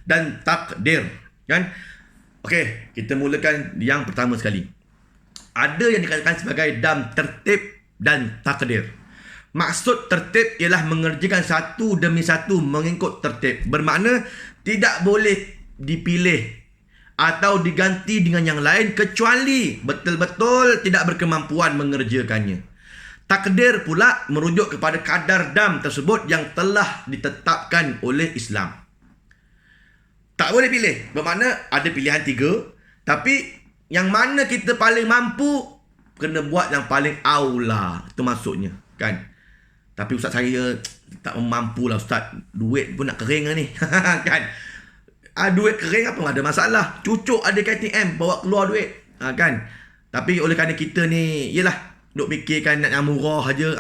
dan takdir. Kan? Okey, kita mulakan yang pertama sekali. Ada yang dikatakan sebagai dam tertib dan takdir. Maksud tertib ialah mengerjakan satu demi satu mengikut tertib. Bermakna tidak boleh dipilih atau diganti dengan yang lain kecuali betul-betul tidak berkemampuan mengerjakannya. Takdir pula merujuk kepada kadar dam tersebut yang telah ditetapkan oleh Islam. Tak boleh pilih. Bermakna ada pilihan 3, tapi yang mana kita paling mampu kena buat yang paling aula. Itu maksudnya, kan? Tapi ustaz saya tak mampu lah ustaz. Duit pun nak kering lah ni. Kan? Duit kering apa ada masalah. Cucuk ada KTM, bawa keluar duit. Kan? Tapi oleh kerana kita ni, yelah, duk fikirkan nak yang murah aja.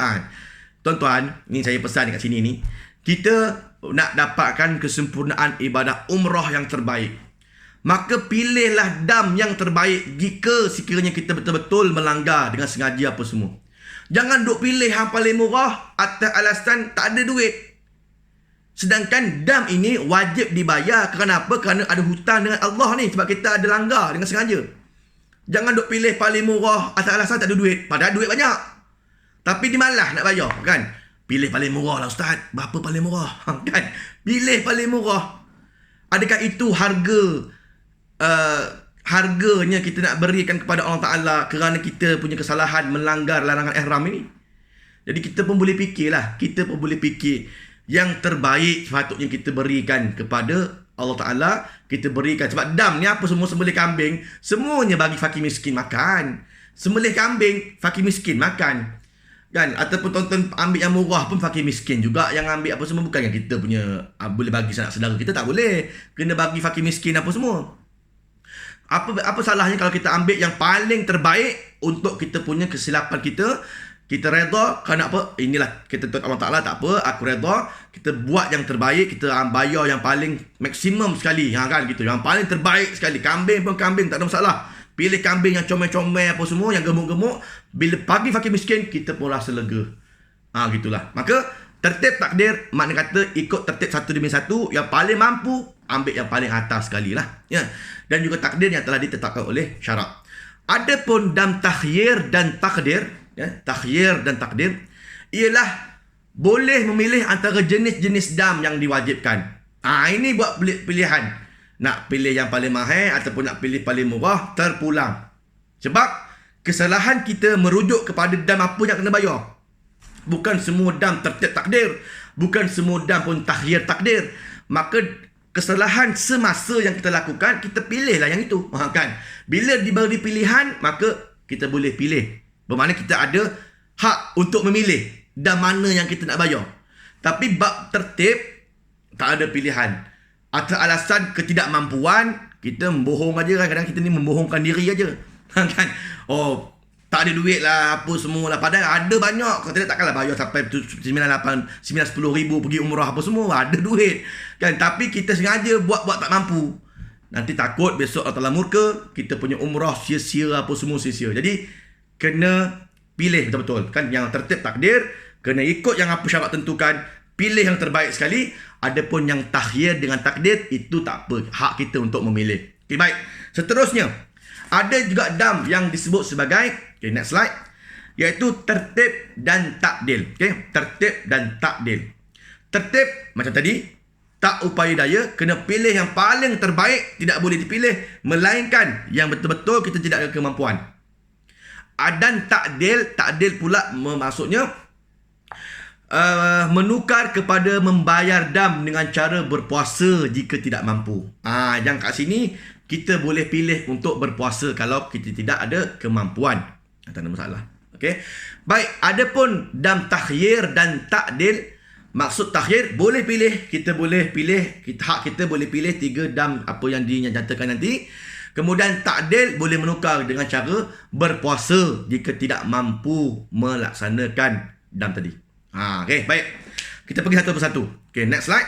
Tuan-tuan, ni saya pesan dekat sini ni. Kita nak dapatkan kesempurnaan ibadah umrah yang terbaik. Maka pilihlah dam yang terbaik jika sekiranya kita betul-betul melanggar dengan sengaja apa semua. Jangan duk pilih yang paling murah atas alasan tak ada duit. Sedangkan dam ini wajib dibayar. Kenapa? Kerana ada hutang dengan Allah ni. Sebab kita ada langgar dengan sengaja. Jangan duk pilih paling murah atas alasan tak ada duit. Padahal duit banyak. Tapi dia malas nak bayar, kan? Pilih paling murah lah ustaz. Berapa paling murah? Kan? Pilih paling murah. Adakah itu harganya kita nak berikan kepada Allah Ta'ala kerana kita punya kesalahan melanggar larangan ihram ini? Jadi kita pun boleh fikirlah. Kita pun boleh fikir yang terbaik sepatutnya kita berikan kepada Allah Ta'ala. Kita berikan. Sebab dam ni apa semua, sembelih kambing, semuanya bagi fakir miskin makan. Sembelih kambing, fakir miskin makan. Kan? Ataupun tonton ambil yang murah pun fakir miskin juga yang ambil apa semua. Bukan yang kita punya boleh bagi sanak saudara kita, tak boleh. Kena bagi fakir miskin apa semua. Apa salahnya kalau kita ambil yang paling terbaik untuk kita punya kesilapan kita. Kita reda kerana apa? Inilah kita tuan Allah Ta'ala, tak apa, aku reda. Kita buat yang terbaik, kita bayar yang paling maksimum sekali, kan gitu. Yang paling terbaik sekali. Kambing pun kambing, tak ada masalah. Pilih kambing yang comel-comel apa semua, yang gemuk-gemuk. Bila bagi fakir miskin, kita pun rasa lega. Gitulah. Maka tertib takdir makna kata ikut tertib satu demi satu. Yang paling mampu ambil yang paling atas sekali lah, ya. Dan juga takdir yang telah ditetapkan oleh syarak. Adapun dam tahyir dan takdir, tahyir dan takdir ialah boleh memilih antara jenis-jenis dam yang diwajibkan. Ini buat pilihan. Nak pilih yang paling mahal ataupun nak pilih paling murah, terpulang. Sebab kesalahan kita merujuk kepada dam apa yang kena bayar. Bukan semua dam tertib takdir, bukan semua dam pun tahyir takdir. Maka kesalahan semasa yang kita lakukan, kita pilihlah yang itu, kan? Bila diberi pilihan, maka kita boleh pilih. Bermakna kita ada hak untuk memilih dan mana yang kita nak bayar. Tapi bab tertib, tak ada pilihan. Atas alasan ketidakmampuan, kita membohong aja kan. Kadang kita ni membohongkan diri aja. Kan? Oh, tak ada duit lah, apa semua lah. Padahal ada banyak. Kalau tidak, takkanlah bayar sampai 9-10 ribu pergi umrah apa semua. Ada duit. Kan? Tapi kita sengaja buat tak mampu. Nanti takut besok Allah Ta'ala murka, kita punya umrah sia-sia apa semua sia-sia. Jadi, kena pilih betul-betul. Kan? Yang tertib takdir, kena ikut yang apa syarat tentukan. Pilih yang terbaik sekali. Adapun yang tahyir dengan takdir, itu tak apa. Hak kita untuk memilih. Okay, baik. Seterusnya, ada juga dam yang disebut sebagai, okay, next slide, iaitu tertib dan takdil. Okay? Tertib dan takdil. Tertib, macam tadi, tak upaya daya, kena pilih yang paling terbaik, tidak boleh dipilih, melainkan yang betul-betul kita tidak ada kemampuan. Dan takdil pula maksudnya menukar kepada membayar dam dengan cara berpuasa jika tidak mampu. Yang kat sini kita boleh pilih untuk berpuasa kalau kita tidak ada kemampuan. Tak ada masalah. Okey. Baik, adapun dam tahyir dan takdil, maksud tahyir boleh pilih, kita boleh pilih, hak kita boleh pilih 3 dam apa yang dinyatakan nanti. Kemudian takdil boleh menukar dengan cara berpuasa jika tidak mampu melaksanakan dam tadi. Okey, baik. Kita pergi satu persatu. Okey, next slide.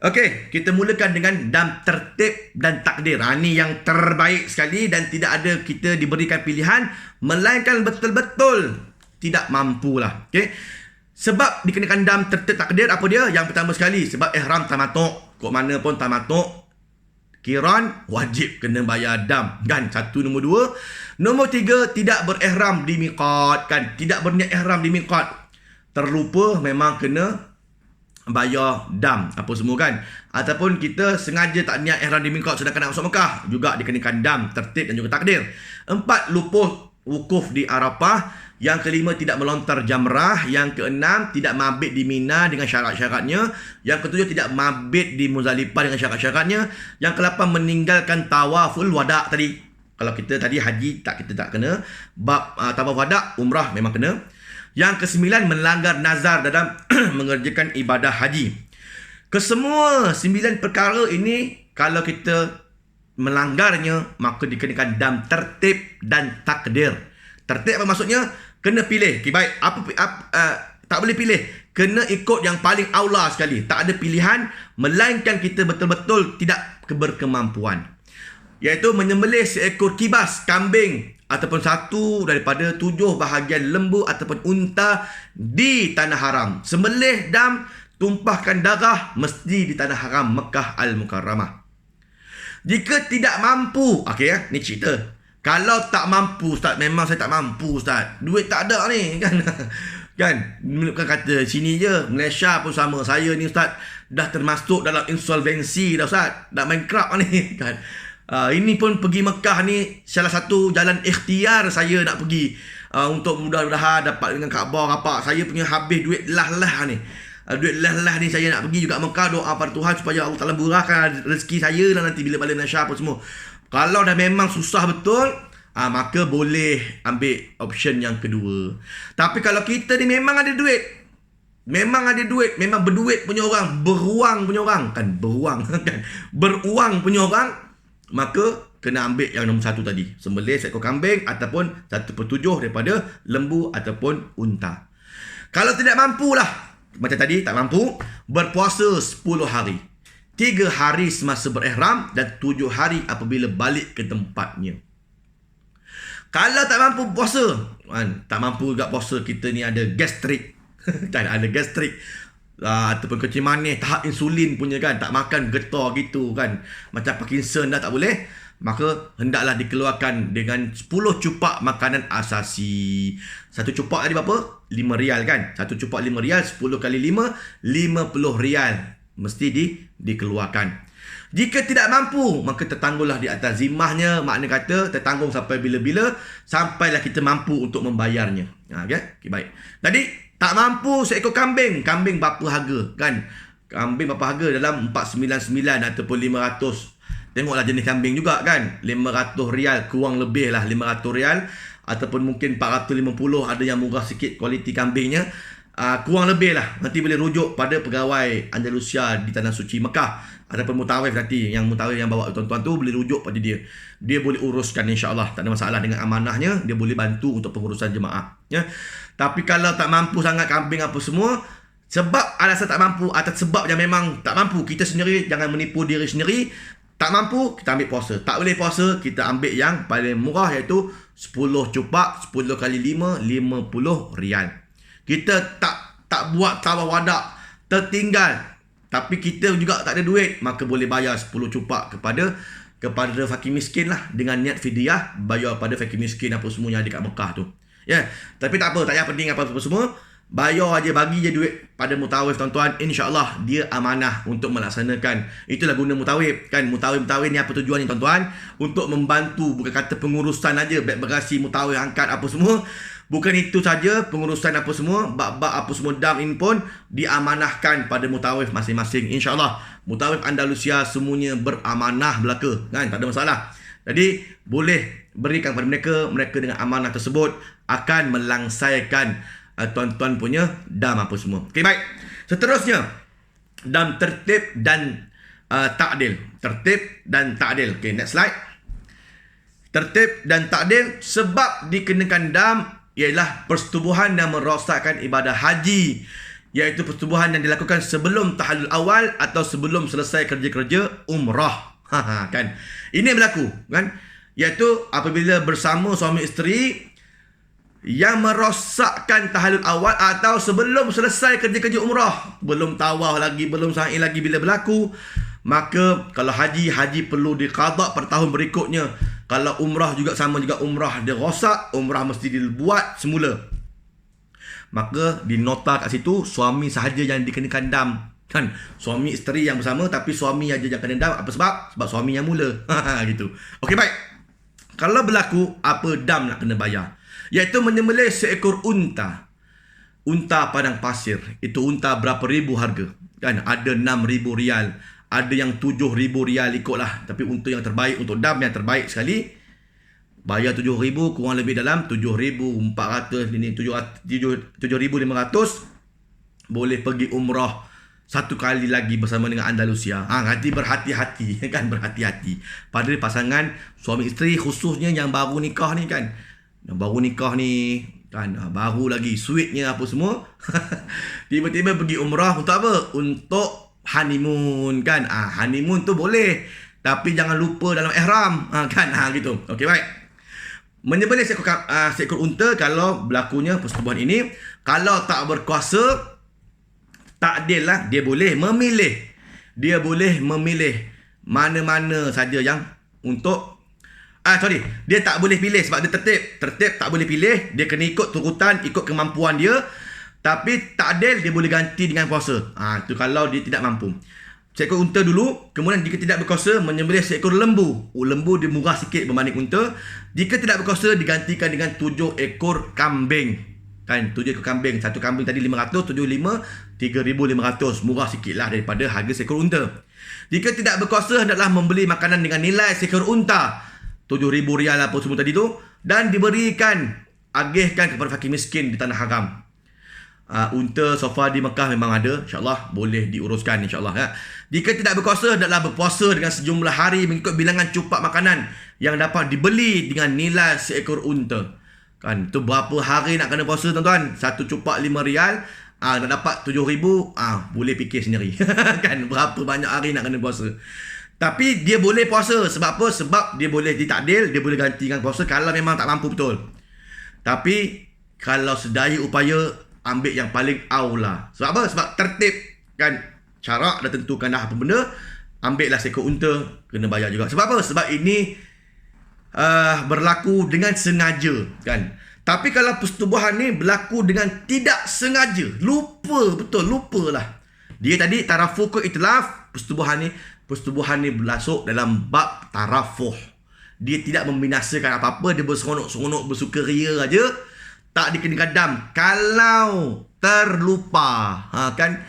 Okey, kita mulakan dengan dam tertib dan takdir. Ini yang terbaik sekali dan tidak ada kita diberikan pilihan melainkan betul-betul tidak mampulah. Okey. Sebab dikenakan dam tertib takdir apa dia? Yang pertama sekali sebab ihram tamattu'. Kok mana pun tamattu' Qiran wajib kena bayar dam kan. Satu. Nombor dua, nombor tiga, tidak berihram di miqat kan. Tidak berniat ihram di miqat, terlupa memang kena bayar dam apa semua kan. Ataupun kita sengaja tak niat ihram di miqat sedangkan nak masuk Mekah, juga dikenakan dam tertib dan juga takdir. 4, lupa wukuf di Arafah. Yang kelima, tidak melontar jamrah. Yang keenam, tidak mabit di Mina dengan syarat-syaratnya. Yang ketujuh, tidak mabit di Muzdalifah dengan syarat-syaratnya. Yang ke-8, meninggalkan tawaful wada' tadi. Kalau kita tadi haji kita tak kena. Bab tawaf wada', umrah memang kena. Yang ke-9, melanggar nazar dalam mengerjakan ibadah haji. Kesemua 9 perkara ini kalau kita melanggarnya maka dikenakan dam tertib dan takdir. Tertib apa maksudnya? Kena pilih. Okay, baik. Tak boleh pilih. Kena ikut yang paling aula sekali. Tak ada pilihan melainkan kita betul-betul tidak berkemampuan. Iaitu menyembelih seekor kibas, kambing ataupun satu daripada 7 bahagian lembu ataupun unta di tanah haram. Sembelih dam, tumpahkan darah mesti di tanah haram Mekah Al-Mukarramah. Jika tidak mampu, okey ni cerita. Kalau tak mampu, Ustaz, memang saya tak mampu, Ustaz. Duit tak ada ni, kan? Kan? Bukan kata sini je. Malaysia pun sama. Saya ni, Ustaz, dah termasuk dalam insolvensi dah, Ustaz. Dah bankrupt ni, kan? Ini pun pergi Mekah ni salah satu jalan ikhtiar saya nak pergi. Untuk mudah-mudahan dapat dengan Kaabah apa. Saya punya habis duit lah ni. Duit lah ni saya nak pergi juga Mekah. Doa pada Tuhan supaya Allah Ta'ala murahkan rezeki saya lah nanti bila balik Malaysia apa semua. Kalau dah memang susah betul, maka boleh ambil option yang kedua. Tapi kalau kita ni memang ada duit, memang berduit punya orang, beruang punya orang, kan beruang kan, beruang punya orang, maka kena ambil yang nombor 1 tadi, sembelih seekor kambing ataupun 1/7 daripada lembu ataupun unta. Kalau tidak mampulah, macam tadi tak mampu, berpuasa 10 hari. 3 hari semasa berihram dan 7 hari apabila balik ke tempatnya. Kalau tak mampu puasa, tak mampu juga puasa, kita ni ada gastrik. Tak ada gastrik. Ataupun kencing manis, tahap insulin punya kan, tak makan getah gitu kan. Macam Parkinson dah tak boleh. Maka hendaklah dikeluarkan dengan 10 cupak makanan asasi. 1 cupak tadi berapa? 5 rial kan. 1 cupak 5 rial, 10 kali 5, 50 rial. Mesti dikeluarkan. Jika tidak mampu, maka tertanggunglah di atas zimahnya. Makna kata tertanggung sampai bila-bila, sampailah kita mampu untuk membayarnya. Okay, baik. Tadi tak mampu seekor kambing. Kambing berapa harga kan? Kambing berapa harga? Dalam 499 ataupun 500. Tengoklah jenis kambing juga kan. 500 rial, kurang lebih lah 500 rial. Ataupun mungkin 450, ada yang murah sikit kualiti kambingnya. Kurang lebih lah. Nanti boleh rujuk pada pegawai Andalusia di Tanah Suci Mekah ataupun mutawif nanti. Yang mutawif yang bawa tuan-tuan tu boleh rujuk pada dia. Dia boleh uruskan insya-Allah. Tak ada masalah dengan amanahnya. Dia boleh bantu untuk pengurusan jemaah. Ya. Tapi kalau tak mampu sangat kambing apa semua, sebab alasan tak mampu atau sebab yang memang tak mampu, kita sendiri jangan menipu diri sendiri. Tak mampu, kita ambil puasa. Tak boleh puasa, kita ambil yang paling murah iaitu 10 cupak, 10 kali 5, 50 rial. Kita tak buat tawaf wada', tertinggal, tapi kita juga tak ada duit, maka boleh bayar 10 cupak kepada fakir miskin lah, dengan niat fidyah, bayar pada fakir miskin apa semua yang ada kat Mekah tu. Ya, tapi tak apa, tak payah penting apa semua. Bayar aja, bagi je duit pada mutawif tuan-tuan, insya-Allah dia amanah untuk melaksanakan. Itulah guna mutawif kan. Mutawif ni apa tujuan ni tuan-tuan? Untuk membantu, bukan kata pengurusan aja, beg bagasi mutawif angkat apa semua. Bukan itu saja, pengurusan apa semua, bab-bab apa semua dam ini pun diamanahkan pada mutawif masing-masing. InsyaAllah, mutawif Andalusia semuanya beramanah belaka. Kan? Tak ada masalah. Jadi, boleh berikan kepada mereka dengan amanah tersebut akan melangsaikan tuan-tuan punya dam apa semua. Okey, baik. Seterusnya, dam tertib dan ta'dil. Tertib dan ta'dil. Okey, next slide. Tertib dan ta'dil sebab dikenakan dam ialah persetubuhan yang merosakkan ibadah haji iaitu pertubuhan yang dilakukan sebelum tahallul awal atau sebelum selesai kerja-kerja umrah. Kan. Ini yang berlaku, kan? Iaitu apabila bersama suami isteri yang merosakkan tahallul awal atau sebelum selesai kerja-kerja umrah, belum tawaf lagi, belum sa'i lagi bila berlaku, maka kalau haji perlu diqada per tahun berikutnya. Kalau umrah juga sama juga, umrah dia rosak, umrah mesti dibuat semula. Maka dinota kat situ suami sahaja yang dikenakan dam, kan? Suami isteri yang bersama tapi suami aja yang kena dam. Apa sebab? Sebab suami yang mula. Gitu. Okey, baik. Kalau berlaku apa dam nak kena bayar? Iaitu menyembelih seekor unta. Unta padang pasir. Itu unta berapa ribu harga? Kan ada 6,000 rial, ada yang 7,000 rial, ikutlah. Tapi unta yang terbaik untuk dam yang terbaik sekali bayar 7,000, kurang lebih dalam 7,400, ini 7,500, boleh pergi umrah satu kali lagi bersama dengan Andalusia. Nanti berhati-hati, kan, berhati-hati. Pada pasangan suami isteri khususnya yang baru nikah ni, kan. Yang baru nikah ni, kan, baru lagi sweetnya apa semua. Tiba-tiba pergi umrah untuk apa? Untuk honeymoon, kan. Honeymoon tu boleh, tapi jangan lupa dalam ihram, kan. Gitu. Okey, baik. Menyembelih seekor unta kalau berlakunya persetubuhan ini. Kalau tak berkuasa, takdil lah, dia boleh memilih. Dia boleh memilih mana-mana saja yang untuk dia tak boleh pilih sebab dia tertib tak boleh pilih. Dia kena ikut turutan, ikut kemampuan dia. Tapi takdil dia boleh ganti dengan puasa. Itu kalau dia tidak mampu. Seekor unta dulu, kemudian jika tidak berkuasa menyembelih seekor lembu. Lembu dia murah sikit berbanding unta. Jika tidak berkuasa digantikan dengan 7 ekor kambing. Kan, 7 ekor kambing. Satu kambing tadi 500, 75, 3,500. Murah sikit lah daripada harga seekor unta. Jika tidak berkuasa hendaklah membeli makanan dengan nilai seekor unta, 7,000 rial apa semua tadi tu, dan diberikan, agihkan kepada fakir miskin di tanah haram. Unta sofa di Mekah memang ada, insyaAllah boleh diuruskan, insyaAllah, ya. Jika tidak berkuasa hendaklah berpuasa dengan sejumlah hari mengikut bilangan cupak makanan yang dapat dibeli dengan nilai seekor unta. Kan, tu berapa hari nak kena puasa, tuan-tuan? Satu cupak 5 rial, nak dapat 7,000, boleh fikir sendiri. Kan, berapa banyak hari nak kena puasa. Tapi dia boleh puasa. Sebab apa? Sebab dia boleh ditakdil, dia boleh gantikan puasa kalau memang tak mampu betul. Tapi kalau sedaya upaya, ambil yang paling aula. Sebab apa? Sebab tertib, kan, syarak dah tentukan dah apa benda. Ambillah seekor unta, kena bayar juga. Sebab apa? Sebab ini berlaku dengan sengaja, kan. Tapi kalau persetubuhan ni berlaku dengan tidak sengaja, lupa, betul, lupalah. Dia tadi tarafuh ke itlaf, persetubuhan ni berlasuk dalam bab tarafuh. Dia tidak membinasakan apa-apa, dia berseronok-seronok, bersukaria aja, tak dikenakan dam. Kalau terlupa, kan,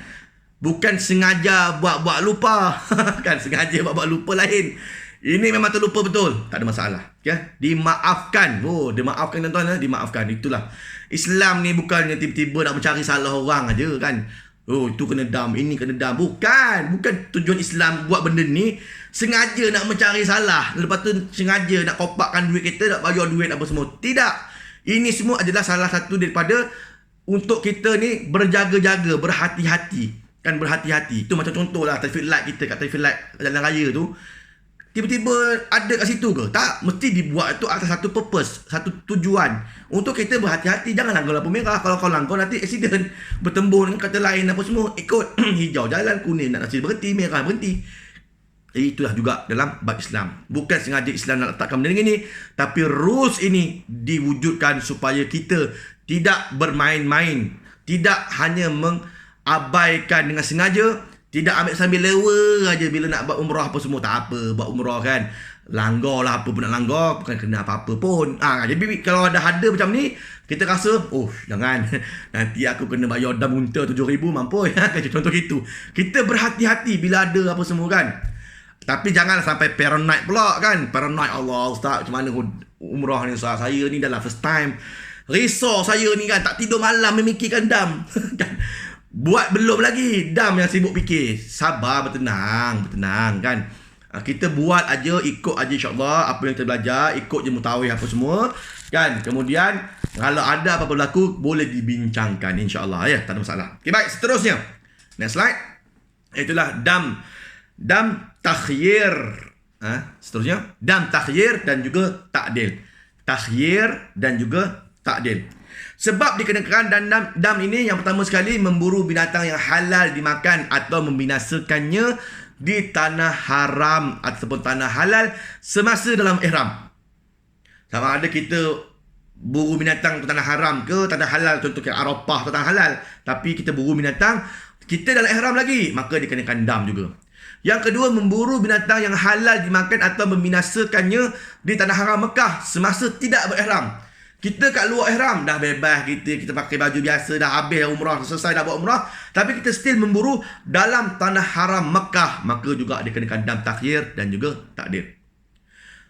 bukan sengaja buat lupa. Kan, sengaja buat lupa lain. Ini memang terlupa betul, tak ada masalah, ya. Dimaafkan. Dimaafkan, tuan-tuan, dimaafkan. Itulah Islam ni, bukannya tiba-tiba nak mencari salah orang aja, kan. Itu kena dam, ini kena dam. Bukan tujuan Islam buat benda ni sengaja nak mencari salah, lepas tu sengaja nak kopakkan duit kita, nak bayar duit apa semua. Tidak. Ini semua adalah salah satu daripada untuk kita ni berjaga-jaga, berhati-hati. Kan, berhati-hati. Itu macam contohlah traffic light kita kat traffic light jalan raya tu. Tiba-tiba ada kat situ ke? Tak. Mesti dibuat tu atas satu purpose, satu tujuan. Untuk kita berhati-hati. Jangan langgar lampu merah. Kalau kau langgar nanti accident. Bertembur dengan kata lain apa semua. Ikut hijau jalan, kuning nak nasi berhenti, merah berhenti. Itulah juga dalam bab Islam. Bukan sengaja Islam nak letakkan benda ni, tapi rules ini diwujudkan supaya kita tidak bermain-main, tidak hanya mengabaikan dengan sengaja, tidak ambil sambil lewa aja bila nak buat umrah apa semua. Tak apa, buat umrah kan, langgar lah apa pun nak langgar, bukan kena apa-apa pun. Jadi kalau ada macam ni, kita rasa, jangan, nanti aku kena bayar dam unta 7,000, mampu. Contoh gitu. Kita berhati-hati bila ada apa semua, kan. Tapi jangan sampai paranoid pula, kan. Paranoid, Allah Ustaz, macam mana umrah ni Ustaz? Saya ni dah first time. Risau saya ni, kan, tak tidur malam memikirkan dam. Kan. Buat belum lagi, dam yang sibuk fikir. Sabar, bertenang, kan. Kita buat aja, ikut aja insyaAllah apa yang kita belajar, ikut je mutawih apa semua. Kan? Kemudian kalau ada apa-apa berlaku boleh dibincangkan insya-Allah ya, tak ada masalah. Okey, baik, seterusnya. Next slide. Itulah dam takhyir. Seterusnya dam takhyir dan juga takdil. Takhyir dan juga takdil. Sebab dikenakan dam ini yang pertama sekali memburu binatang yang halal dimakan atau membinasakannya di tanah haram ataupun tanah halal semasa dalam ihram. Sama ada kita buru binatang ke tanah haram ke tanah halal, contoh ke Arafah atau tanah halal, tapi kita buru binatang kita dalam ihram lagi, maka dikenakan dam juga. Yang kedua, memburu binatang yang halal dimakan atau membinasakannya di tanah haram Mekah semasa tidak berihram. Kita kat luar ihram dah bebas, kita pakai baju biasa, dah habis umrah, selesai dah buat umrah, tapi kita still memburu dalam tanah haram Mekah, maka juga dikenakan dam takhyir dan juga takdir.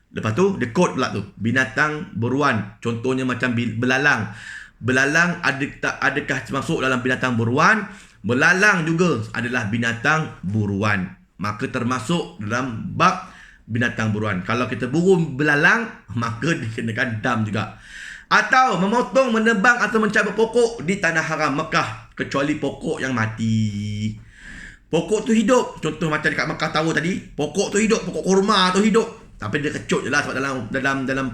Lepas tu, dia kod pula tu. Binatang buruan. Contohnya macam belalang. Belalang adakah termasuk dalam binatang buruan? Belalang juga adalah binatang buruan. Maka termasuk dalam bab binatang buruan. Kalau kita buru belalang, maka dikenakan dam juga. Atau memotong, menebang atau mencabut pokok di tanah haram Mekah. Kecuali pokok yang mati. Pokok tu hidup. Contoh macam dekat Mekah Tower tadi. Pokok tu hidup. Pokok kurma tu hidup. Tapi dia kecut je lah sebab dalam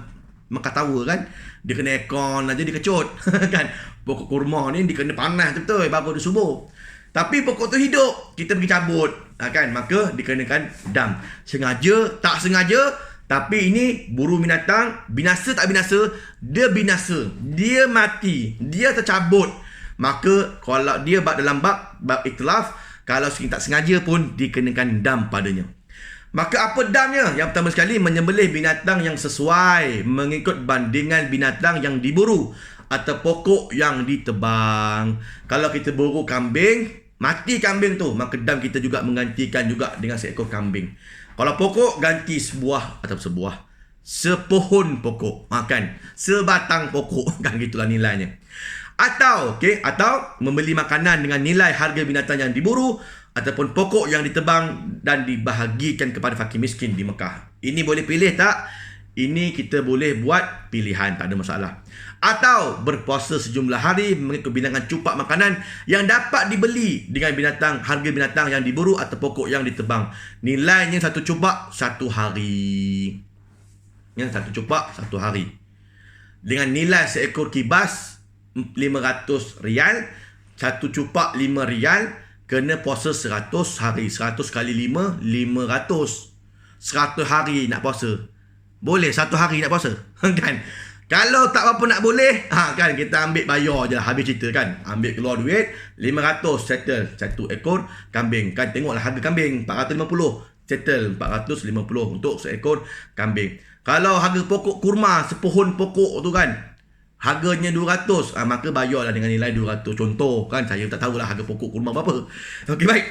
Mekah Tower kan, dia kena aircon aja dia kecut kan. Pokok kurma ni dia kena panas betul baru dia subur. Tapi pokok tu hidup, kita pergi cabut kan, maka dikenakan dam. Sengaja, tak sengaja, tapi ini buru binatang, binasa tak binasa, dia binasa, dia mati, dia tercabut. Maka kalau dia dalam bab itlaf, kalau tak sengaja pun dikenakan dam padanya. Maka apa damnya? Yang pertama sekali, menyembelih binatang yang sesuai mengikut bandingan binatang yang diburu atau pokok yang ditebang. Kalau kita buru kambing, mati kambing tu, maka dam kita juga menggantikan juga dengan seekor kambing. Kalau pokok, ganti sepohon pokok, kan, sebatang pokok, kan, gitulah nilainya. Atau membeli makanan dengan nilai harga binatang yang diburu ataupun pokok yang ditebang dan dibahagikan kepada fakir miskin di Mekah. Ini boleh pilih tak? Ini kita boleh buat pilihan, tak ada masalah. Atau berpuasa sejumlah hari mengikut bilangan cupak makanan yang dapat dibeli dengan harga binatang yang diburu atau pokok yang ditebang. Nilainya satu cupak satu hari. Satu cupak satu hari. Dengan nilai seekor kibas RM500, satu cupak RM5, kena puasa 100 hari. 100 kali 5, 500. 100 hari nak puasa. Boleh 1 hari nak puasa. Kan? Kalau tak apa nak boleh, kan, kita ambil bayar je lah. Habis cerita kan. Ambil keluar duit, 500 settle satu ekor kambing. Kan, tengoklah harga kambing, 450. Settle 450 untuk seekor kambing. Kalau harga pokok kurma, sepohon pokok tu kan, harganya 200, maka bayarlah dengan nilai 200. Contoh kan, saya tak tahulah harga pokok kurma berapa. Okey, baik.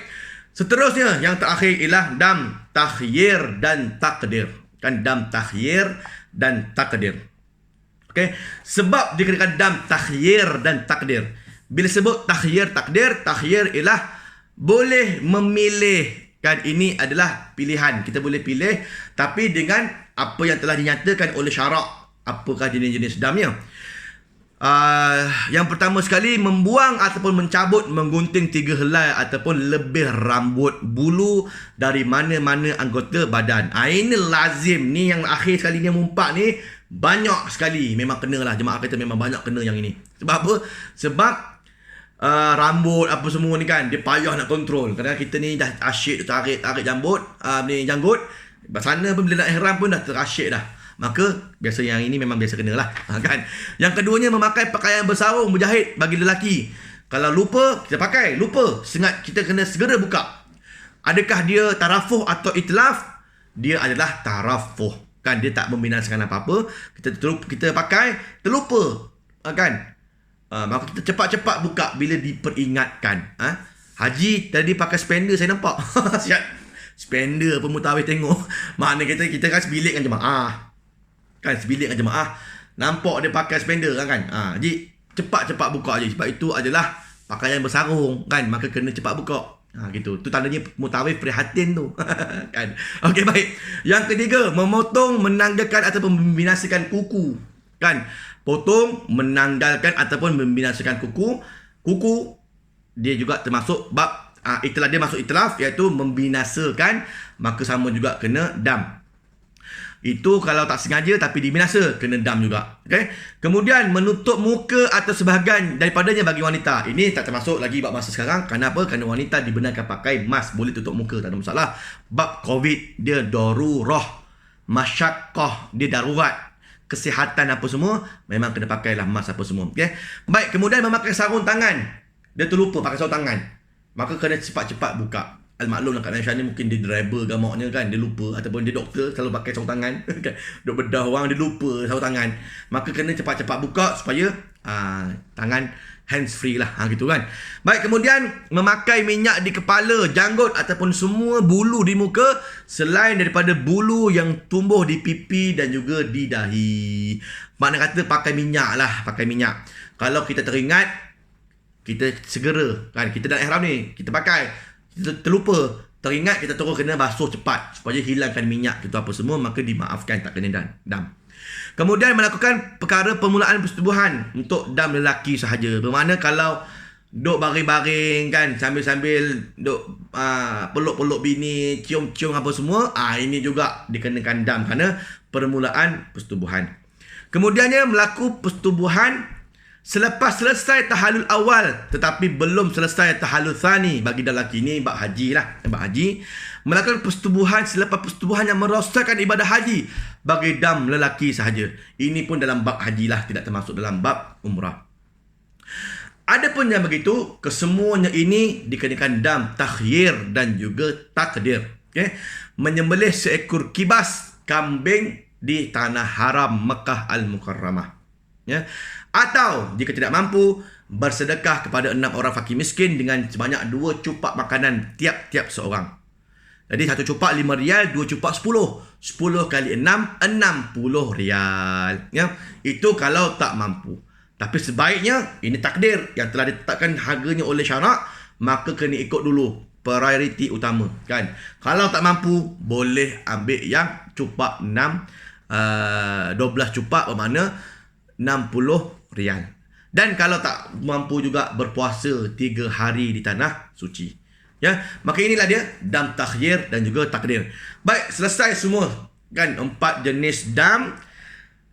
Seterusnya, yang terakhir ialah dam takhyir dan takdir. Kan, dam takhyir dan takdir. Okey, sebab dikenakan dam takhyir dan takdir. Bila sebut takhyir, takdir, takhyir ialah boleh memilih. Kan, ini adalah pilihan. Kita boleh pilih, tapi dengan apa yang telah dinyatakan oleh syarak. Apakah jenis-jenis damnya? Yang pertama sekali, membuang ataupun mencabut, menggunting 3 helai ataupun lebih rambut bulu dari mana-mana anggota badan. Ini lazim. Ni yang akhir sekali ni mumpak ni banyak sekali. Memang kena lah. Jemaah kita memang banyak kena yang ini. Sebab apa? Sebab rambut apa semua ni kan, dia payah nak kontrol. Kadang-kadang kita ni dah asyik tarik janggut. Sana pun bila nak ihram pun dah terasyik dah. Maka biasa yang ini memang biasa kena lah, kan. Yang keduanya, memakai pakaian bersarung berjahit bagi lelaki. Kalau lupa, kita pakai. Lupa, kita kena segera buka. Adakah dia tarafuh atau itlaf? Dia adalah tarafuh. Kan, dia tak membinasakan apa-apa. Kita pakai, terlupa, kan. Maka kita cepat-cepat buka bila diperingatkan. Haji tadi pakai spender, saya nampak. Siap. Spender pun mutawif tengok. Makna kita kan sebilik dengan jemaah. Kan, sebilik dengan jemaah, nampak dia pakai spender kan. Jadi cepat-cepat buka je. Sebab itu adalah pakaian bersarung kan, maka kena cepat buka. Gitu. Tu tandanya mutawif prihatin tu. Kan. Okey, baik. Yang ketiga, memotong, menanggakan ataupun membinasakan kuku. kan. Potong, menanggalkan ataupun membinasakan kuku dia juga termasuk bab itulah dia masuk itlaf, iaitu membinasakan, maka sama juga kena dam. Itu kalau tak sengaja tapi dibinasa, kena dam juga. Okay? Kemudian menutup muka atau sebahagian daripadanya bagi wanita. Ini tak termasuk lagi bab masa sekarang. Kenapa? Kerana wanita dibenarkan pakai mask, boleh tutup muka, tak ada masalah. Bab COVID dia darurah, masyaqqah dia darurat, kesihatan apa semua, memang kena pakailah mask apa semua. Okay? Baik, kemudian memakai sarung tangan. Dia terlupa pakai sarung tangan, maka kena cepat-cepat buka. Maklumlah kat Malaysia ni mungkin dia driver gamaknya kan, dia lupa, ataupun dia doktor selalu pakai sarung tangan kan, duk bedah orang dia lupa sarung tangan, maka kena cepat-cepat buka supaya tangan hands free lah, gitu kan. Baik, kemudian memakai minyak di kepala, janggut ataupun semua bulu di muka selain daripada bulu yang tumbuh di pipi dan juga di dahi. Makna kata pakai minyak lah, pakai minyak. Kalau kita teringat, kita segera kan, kita dalam ihram ni kita pakai, kita terlupa, teringat, kita terus kena basuh cepat supaya hilangkan minyak itu apa semua, maka dimaafkan, tak kena dam. Kemudian melakukan perkara permulaan persetubuhan untuk dam lelaki sahaja. Bermakna kalau duk baring-baring kan, sambil-sambil duk peluk-peluk bini, cium-cium apa semua, ini juga dikenakan dam kerana permulaan persetubuhan. Kemudiannya melakukan persetubuhan selepas selesai tahallul awal tetapi belum selesai tahallul thani. Bagi lelaki ni bab haji lah, bab haji, melakukan persetubuhan selepas persetubuhan yang merosakkan ibadah haji bagi dam lelaki sahaja. Ini pun dalam bab haji lah, tidak termasuk dalam bab umrah. Adapun yang begitu, kesemuanya ini dikenakan dam takhyir dan juga takdir. Okay? Menyembelih seekor kibas kambing di tanah haram Mekah Al-Mukarramah. Ya. Atau jika tidak mampu, bersedekah kepada 6 orang fakir miskin dengan sebanyak 2 cupak makanan tiap-tiap seorang. Jadi 1 cupak 5 rial, 2 cupak 10. 10 kali 6, 60 rial. Ya. Itu kalau tak mampu. Tapi sebaiknya, ini takdir yang telah ditetapkan harganya oleh syarak, maka kena ikut dulu prioriti utama kan. Kalau tak mampu, boleh ambil yang cupak 6, 12 cupak, bermakna 60 rial. Dan kalau tak mampu juga, berpuasa 3 hari di tanah suci. Ya, maka inilah dia dam takhyir dan juga takdir. Baik, selesai semua kan 4 jenis dam.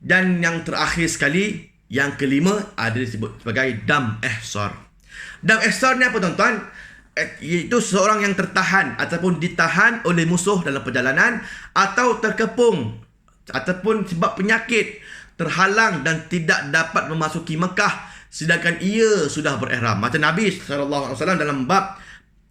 Dan yang terakhir sekali, yang kelima, ada disebut sebagai dam ihsar. Dam ihsar ni apa tuan-tuan? Iaitu seorang yang tertahan ataupun ditahan oleh musuh dalam perjalanan, atau terkepung ataupun sebab penyakit, terhalang dan tidak dapat memasuki Mekah sedangkan ia sudah berihram. Macam Nabi SAW dalam bab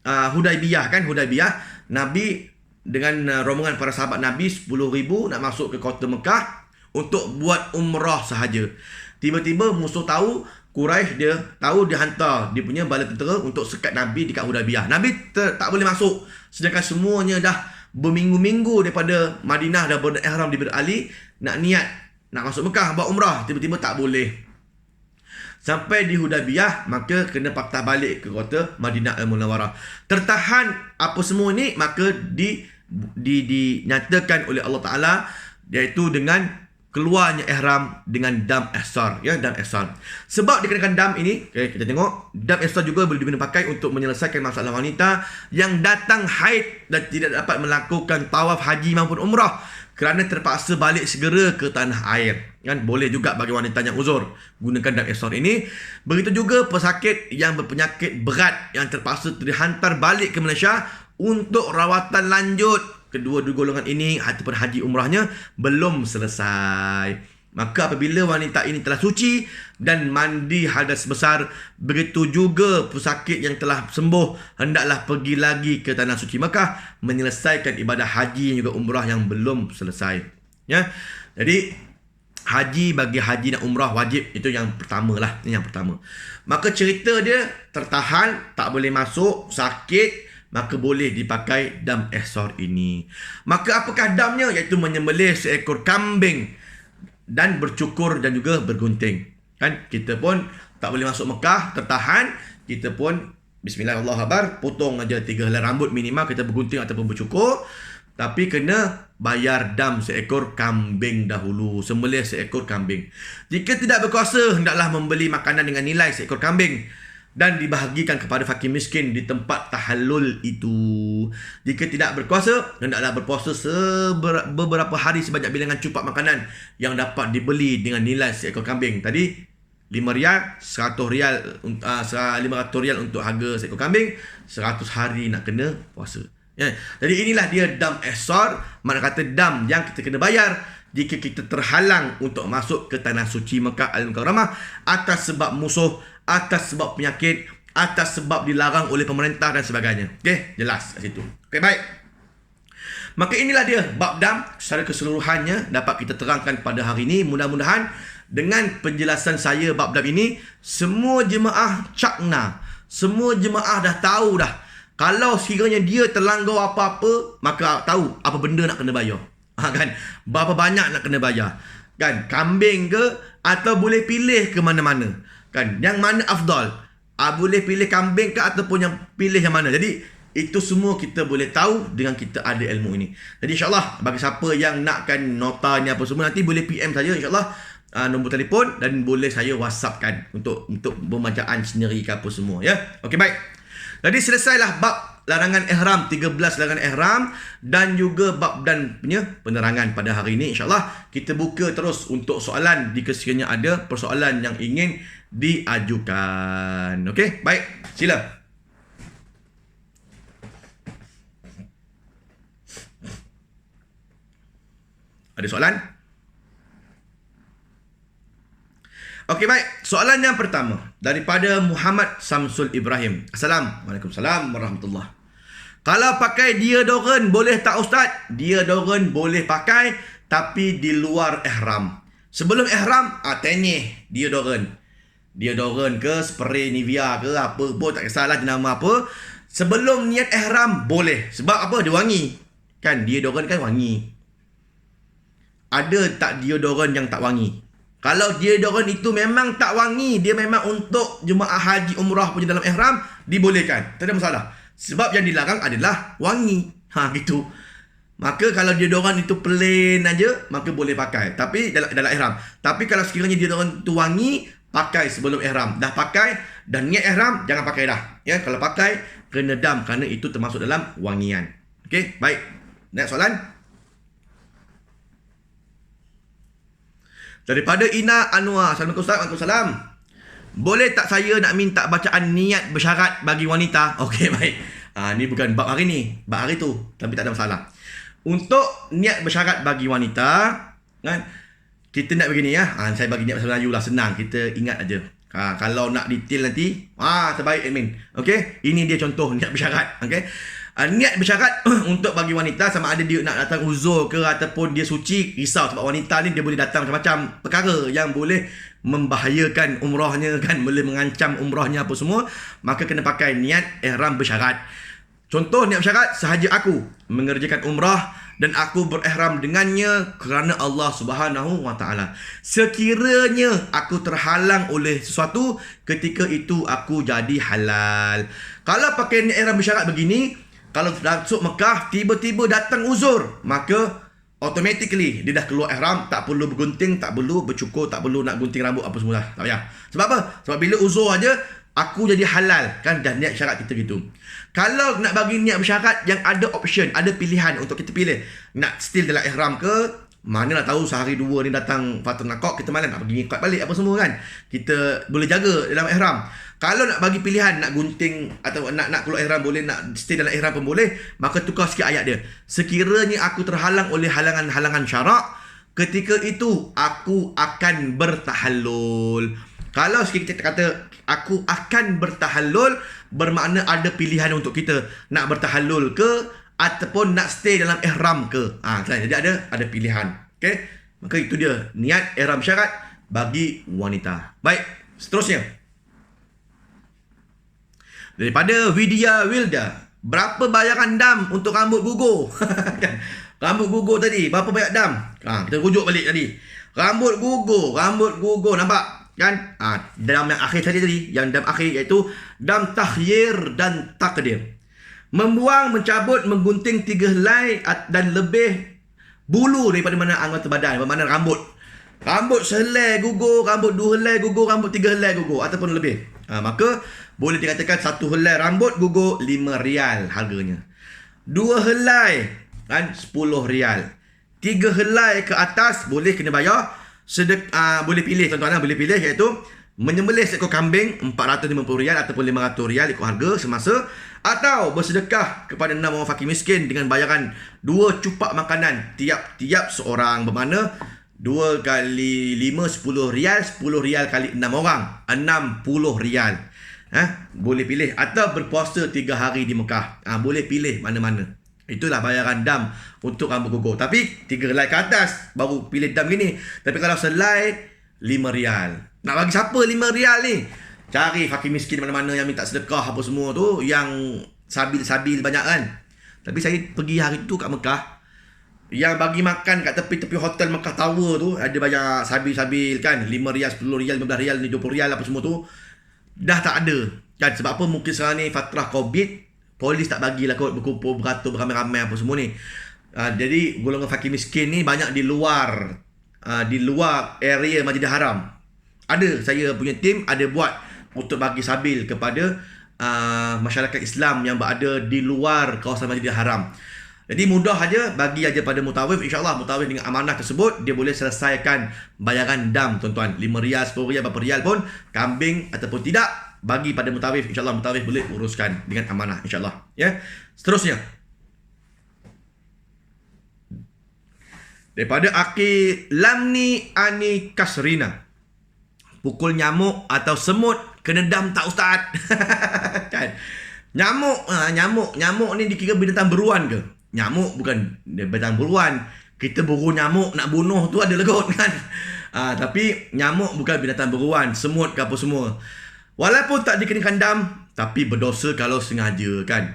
Hudaibiyah kan, Hudaibiyah, Nabi dengan rombongan para sahabat Nabi 10,000 nak masuk ke kota Mekah untuk buat umrah sahaja. Tiba-tiba musuh tahu, Quraisy dia tahu, dia hantar dia punya bala tentera untuk sekat Nabi dekat Hudaibiyah. Nabi tak boleh masuk sedangkan semuanya dah berminggu-minggu daripada Madinah dah berihram di Bir Ali, nak niat nak masuk Mekah buat umrah, tiba-tiba tak boleh. Sampai di Hudaibiyah, maka kena patah balik ke kota Madinah Al-Munawwarah. Tertahan apa semua ni, maka dinyatakan oleh Allah Ta'ala, iaitu dengan keluarnya ihram dengan dam ihsar, ya, dam ihsar. Sebab dikenakan dam ini, okay, kita tengok dam ihsar juga boleh digunakan pakai untuk menyelesaikan masalah wanita yang datang haid dan tidak dapat melakukan tawaf haji maupun umrah kerana terpaksa balik segera ke tanah air. Kan, boleh juga bagi wanita yang uzur gunakan dam ihsar ini. Begitu juga pesakit yang berpenyakit berat yang terpaksa dihantar balik ke Malaysia untuk rawatan lanjut. Kedua-dua golongan ini ataupun haji umrahnya belum selesai. Maka apabila wanita ini telah suci dan mandi hadas besar, begitu juga pesakit yang telah sembuh hendaklah pergi lagi ke tanah suci Mekah menyelesaikan ibadah haji dan juga umrah yang belum selesai. Ya. Jadi haji bagi haji dan umrah wajib, itu yang pertama lah, ini yang pertama. Maka cerita dia tertahan, tak boleh masuk, sakit, maka boleh dipakai dam ihsar ini. Maka apakah damnya? Iaitu menyembelih seekor kambing dan bercukur dan juga bergunting. Kan kita pun tak boleh masuk Mekah, tertahan, kita pun bismillah Allahu akbar, potong aja 3 helai rambut minimal, kita bergunting ataupun bercukur. Tapi kena bayar dam seekor kambing dahulu. Sembelih seekor kambing. Jika tidak berkuasa, hendaklah membeli makanan dengan nilai seekor kambing dan dibahagikan kepada fakir miskin di tempat tahallul itu. Jika tidak berkuasa, hendaklah berpuasa beberapa hari sebanyak bilangan cupak makanan yang dapat dibeli dengan nilai seekor kambing. Tadi RM5, RM100, RM500 untuk harga seekor kambing, 100 hari nak kena puasa. Ya. Jadi inilah dia dam ihsar, makna kata dam yang kita kena bayar jika kita terhalang untuk masuk ke tanah suci Mekah Al-Mukarramah atas sebab musuh, atas sebab penyakit, atas sebab dilarang oleh pemerintah dan sebagainya. Okey, jelas kat situ. Okey, baik. Maka inilah dia bab dam secara keseluruhannya dapat kita terangkan pada hari ini. Mudah-mudahan dengan penjelasan saya bab dam ini, semua jemaah cakna, semua jemaah dah tahu dah. Kalau sekiranya dia terlanggar apa-apa, maka tahu apa benda nak kena bayar. Kan? Berapa banyak nak kena bayar. Kan? Kambing ke atau boleh pilih ke mana-mana. Kan? Yang mana afdal? Boleh pilih kambing ke ataupun yang pilih yang mana. Jadi itu semua kita boleh tahu dengan kita ada ilmu ini. Jadi insya-Allah bagi siapa yang nakkan nota ni apa semua, nanti boleh PM saya insya-Allah, nombor telefon, dan boleh saya WhatsAppkan untuk pembacaan sendiri ke apa semua ya. Okey, baik. Jadi selesailah bab larangan ihram, 13 larangan ihram, dan juga bab dan punya penerangan pada hari ini. InsyaAllah kita buka terus untuk soalan jika sekiranya ada persoalan yang ingin diajukan. Okey, baik, sila. Ada soalan? Okey, baik. Soalan yang pertama daripada Muhammad Samsul Ibrahim. Assalamualaikum warahmatullahi. Kalau pakai deodoran boleh tak Ustaz? Deodoran boleh pakai tapi di luar ihram. Sebelum ihram, tenyeh deodoran. Deodoran ke spray Nivea ke apa pun tak kisahlah jenama apa. Sebelum niat ihram boleh. Sebab apa? Dia wangi. Kan deodoran kan wangi. Ada tak deodoran yang tak wangi? Kalau deodoran itu memang tak wangi, dia memang untuk jemaah haji umrah punya dalam ihram, dibolehkan. Tak ada masalah. Sebab yang dilarang adalah wangi. Gitu. Maka kalau deodoran itu plain aja, maka boleh pakai. Tapi dalam ihram. Tapi kalau sekiranya deodoran itu wangi, pakai sebelum ihram. Dah pakai, dah niat ihram, jangan pakai dah. Ya, kalau pakai, kena dam kerana itu termasuk dalam wangian. Okey, baik. Next soalan. Daripada Ina Anwar. Assalamualaikum Ustaz. Waalaikumsalam. Boleh tak saya nak minta bacaan niat bersyarat bagi wanita? Okey, baik. Ni bukan bab hari ni, bab hari tu. Tapi tak ada masalah. Untuk niat bersyarat bagi wanita, kan, kita nak begini ya. Saya bagi niat bahasa Melayu lah, senang. Kita ingat aja. Kalau nak detail nanti, terbaik admin. Okey, ini dia contoh niat bersyarat. Okey. Niat bersyarat untuk bagi wanita, sama ada dia nak datang uzur ke ataupun dia suci, risau sebab wanita ni dia boleh datang macam-macam perkara yang boleh membahayakan umrahnya, kan, boleh mengancam umrahnya apa semua, maka kena pakai niat ihram bersyarat. Contoh niat bersyarat, sahaja aku mengerjakan umrah dan aku berihram dengannya kerana Allah Subhanahu wa taala. Sekiranya aku terhalang oleh sesuatu, ketika itu aku jadi halal. Kalau pakai niat ihram bersyarat begini, kalau masuk Mekah, tiba-tiba datang uzur, maka automatically dia dah keluar ihram, tak perlu bergunting, tak perlu bercukur, tak perlu nak gunting rambut apa semua dah. Tak payah. Sebab apa? Sebab bila uzur aja, aku jadi halal. Kan dah niat syarat kita gitu. Kalau nak bagi niat bersyarat yang ada option, ada pilihan untuk kita pilih. Nak still dalam ihram ke, mana nak tahu sehari dua ni datang Fatul Nakok, kita malam nak pergi ngikut balik apa semua kan. Kita boleh jaga dalam ihram. Kalau nak bagi pilihan, nak gunting atau nak keluar ihram boleh, nak stay dalam ihram pun boleh, maka tukar sikit ayat dia. Sekiranya aku terhalang oleh halangan-halangan syarak, ketika itu aku akan bertahallul. Kalau sikit kita kata aku akan bertahallul, bermakna ada pilihan untuk kita nak bertahallul ke ataupun nak stay dalam ihram ke. Jadi ada pilihan. Okey? Maka itu dia niat ihram syarat bagi wanita. Baik, seterusnya. Daripada Widya Wilda. Berapa bayaran dam untuk rambut gugur? Rambut gugur tadi, berapa banyak dam? Kita rujuk balik tadi. Rambut gugur, nampak? Kan? Dam yang akhir tadi, yang dam akhir iaitu dam takhyir dan takdir. Membuang, mencabut, menggunting 3 helai dan lebih bulu daripada mana anggota badan, bermakna rambut. Rambut sehelai gugur, rambut 2 helai gugur, rambut 3 helai gugur ataupun lebih. Maka boleh dikatakan 1 helai rambut gugur 5 rial harganya. 2 helai kan 10 rial. 3 helai ke atas boleh kena bayar boleh pilih tuan-tuan, boleh pilih iaitu menyembelih seekor kambing 450 rial ataupun 500 rial ikut harga semasa, atau bersedekah kepada 6 orang fakir miskin dengan bayaran 2 cupak makanan tiap-tiap seorang, bermakna 2 kali 5 10 rial, 10 rial kali 6 orang 60 rial. Boleh pilih, atau berpuasa 3 hari di Mekah. Boleh pilih mana-mana. Itulah bayaran dam untuk rambut gugur. Tapi 3 helai ke atas baru pilih dam gini. Tapi kalau selai 5 rial. Nak bagi siapa 5 rial ni? Cari fakir miskin mana-mana yang minta sedekah apa semua tu, yang sabil-sabil banyak kan. Tapi saya pergi hari tu kat Mekah, yang bagi makan kat tepi-tepi hotel Mekah Tower tu, ada banyak sabil-sabil kan, 5 rial, 10 rial, 15 rial, 20 rial apa semua tu dah tak ada kan. Sebab apa? Mungkin sekarang ni fatrah Covid, polis tak bagilah kot berkumpul beratur beramai-ramai apa semua ni. Jadi golongan fakir miskin ni banyak di luar area Masjidil Haram. Ada, saya punya tim ada buat untuk bagi sabil kepada masyarakat Islam yang berada di luar kawasan Masjidil Haram. Jadi mudah aja, bagi aja pada mutawif. InsyaAllah mutawif dengan amanah tersebut, dia boleh selesaikan bayaran dam tuan-tuan. 5 rial, 10 rial, berapa rial pun, kambing ataupun tidak, bagi pada mutawif. InsyaAllah mutawif boleh uruskan dengan amanah, insyaAllah. Ya. Seterusnya, daripada Akhi Lamni Ani Kasrina, pukul nyamuk atau semut kena dam tak ustaz? Kan? Nyamuk ni dikira binatang beruan ke? Nyamuk bukan binatang beruan. Kita buru nyamuk nak bunuh tu ada legot kan. Tapi nyamuk bukan binatang beruan, semut ke apa semua. Walaupun tak dikenakan dam, tapi berdosa kalau sengaja kan.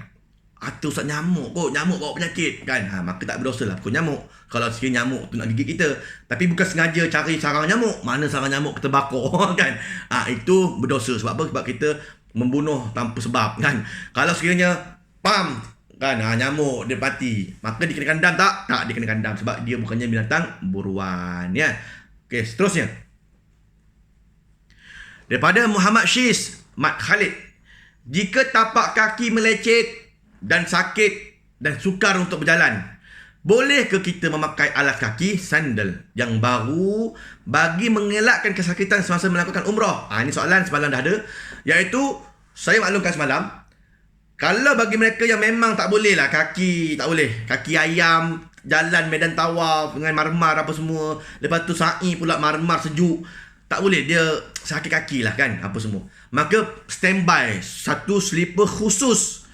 Atau ustaz nyamuk kot, nyamuk bawa penyakit kan. Maka tak berdosa lah pukul nyamuk. Kalau sekiranya nyamuk tu nak gigit kita, tapi bukan sengaja cari sarang nyamuk, mana sarang nyamuk kita bakar kan. Itu berdosa. Sebab apa? Sebab kita membunuh tanpa sebab kan. Kalau sekiranya pam kan, nyamuk dia mati, maka dikenakan dam tak? Tak dikenakan dam, sebab dia bukannya binatang buruan ya. Okey, seterusnya. Daripada Muhammad Syiz Mat Khalid, jika tapak kaki melecet dan sakit dan sukar untuk berjalan, boleh ke kita memakai alas kaki sandal yang baru bagi mengelakkan kesakitan semasa melakukan umrah? Ini soalan semalam dah ada, iaitu saya maklumkan semalam, kalau bagi mereka yang memang tak boleh lah, kaki tak boleh, kaki ayam, jalan medan tawaf dengan marmar apa semua, lepas tu sa'i pula marmar sejuk, tak boleh, dia sakit kaki lah kan, apa semua, maka standby satu slipper khusus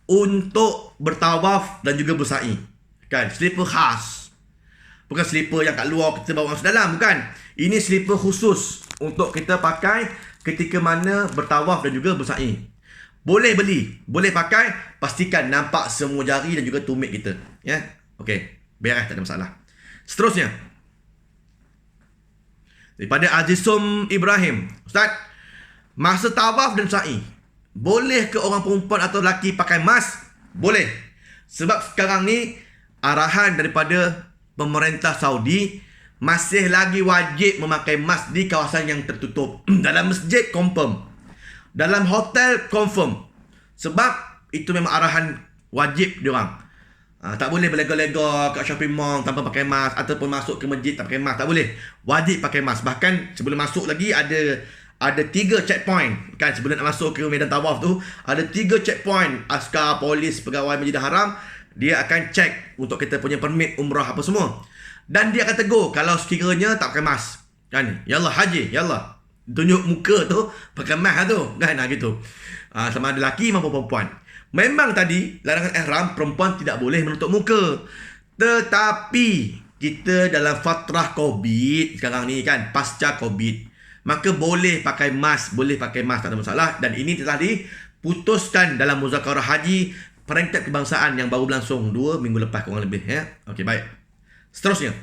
untuk bertawaf dan juga bersa'i kan. Slipper khas, bukan slipper yang kat luar kita bawa masuk dalam, bukan. Ini slipper khusus untuk kita pakai ketika mana bertawaf dan juga bersa'i. Boleh beli, boleh pakai, pastikan nampak semua jari dan juga tumit kita ya. Okey, beres, tak ada masalah. Seterusnya, daripada Azizum Ibrahim, ustaz, masa tawaf dan sa'i, boleh ke orang perempuan atau lelaki pakai mask? Boleh. Sebab sekarang ni arahan daripada pemerintah Saudi masih lagi wajib memakai mask di kawasan yang tertutup. Dalam masjid confirm, dalam hotel confirm. Sebab itu memang arahan wajib diorang. Tak boleh berlega-lega kat shopping mall tanpa pakai mask, ataupun masuk ke masjid tak pakai mask, tak boleh. Wajib pakai mask. Bahkan sebelum masuk lagi ada 3 checkpoint kan. Sebelum nak masuk ke medan tawaf tu, ada 3 checkpoint. Askar, polis, pegawai Masjidil Haram, dia akan check untuk kita punya permit umrah apa semua. Dan dia akan tegur kalau sekiranya tak pakai mask kan. Yallah haji, yallah, tunjuk muka tu pakai mask tu kan, gitu. Sama ada lelaki maupun perempuan. Memang tadi larangan ihram perempuan tidak boleh menutup muka. Tetapi kita dalam fatrah Covid sekarang ni kan, pasca Covid, maka boleh pakai mask, tak ada masalah. Dan ini telah diputuskan dalam muzakarah haji peringkat kebangsaan yang baru berlangsung 2 minggu lepas kurang lebih ya. Okey, baik. Seterusnya,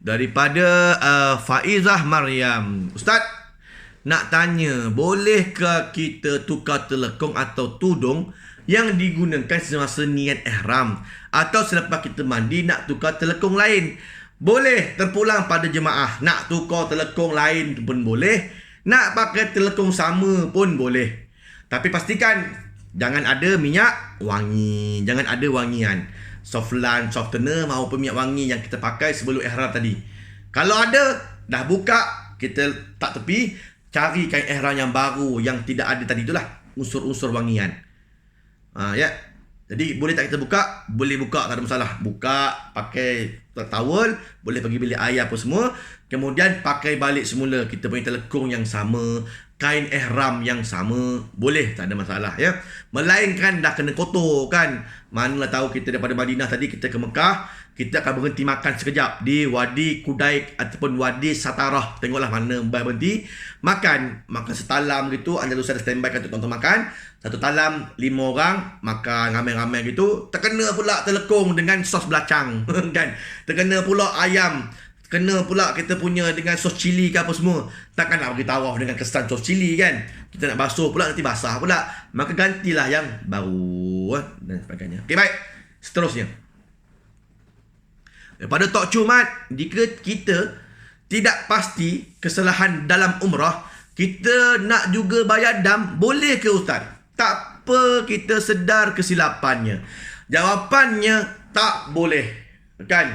daripada Faizah Maryam, ustaz, nak tanya, bolehkah kita tukar telekung atau tudung yang digunakan semasa niat ihram, atau selepas kita mandi nak tukar telekung lain? Boleh, terpulang pada jemaah. Nak tukar telekung lain pun boleh, nak pakai telekung sama pun boleh. Tapi pastikan jangan ada minyak wangi, jangan ada wangian softener maupun minyak wangi yang kita pakai sebelum ihram tadi. Kalau ada, dah buka, kita tak tepi, cari kain ihram yang baru yang tidak ada tadi itulah unsur-unsur wangian. Ya. Jadi boleh tak kita buka? Boleh buka, tak ada masalah. Buka, pakai towel, boleh pergi bilik air apa semua. Kemudian pakai balik semula kita punya telekung yang sama, kain ihram yang sama, boleh, tak ada masalah ya. Melainkan dah kena kotor kan. Manalah tahu kita daripada Madinah tadi kita ke Mekah, kita akan berhenti makan sekejap di Wadi Kudaik ataupun Wadi Satarah. Tengoklah mana berhenti makan setalam gitu. Andalusia ada standby kan untuk tonton makan. Satu talam 5 orang makan ramai-ramai gitu. Terkena pula telekung dengan sos belacang kan. Terkena pula ayam. Kena pula kita punya dengan sos cili ke apa semua. Takkan nak bagi tawaf dengan kesan sos cili kan. Kita nak basuh pula, nanti basah pula. Maka gantilah yang baru dan sebagainya. Okey, baik. Seterusnya, daripada Tok Cumat, jika kita tidak pasti kesalahan dalam umrah, kita nak juga bayar dam, boleh ke Ustaz? Tak apa kita sedar kesilapannya. Jawapannya tak boleh. Kan?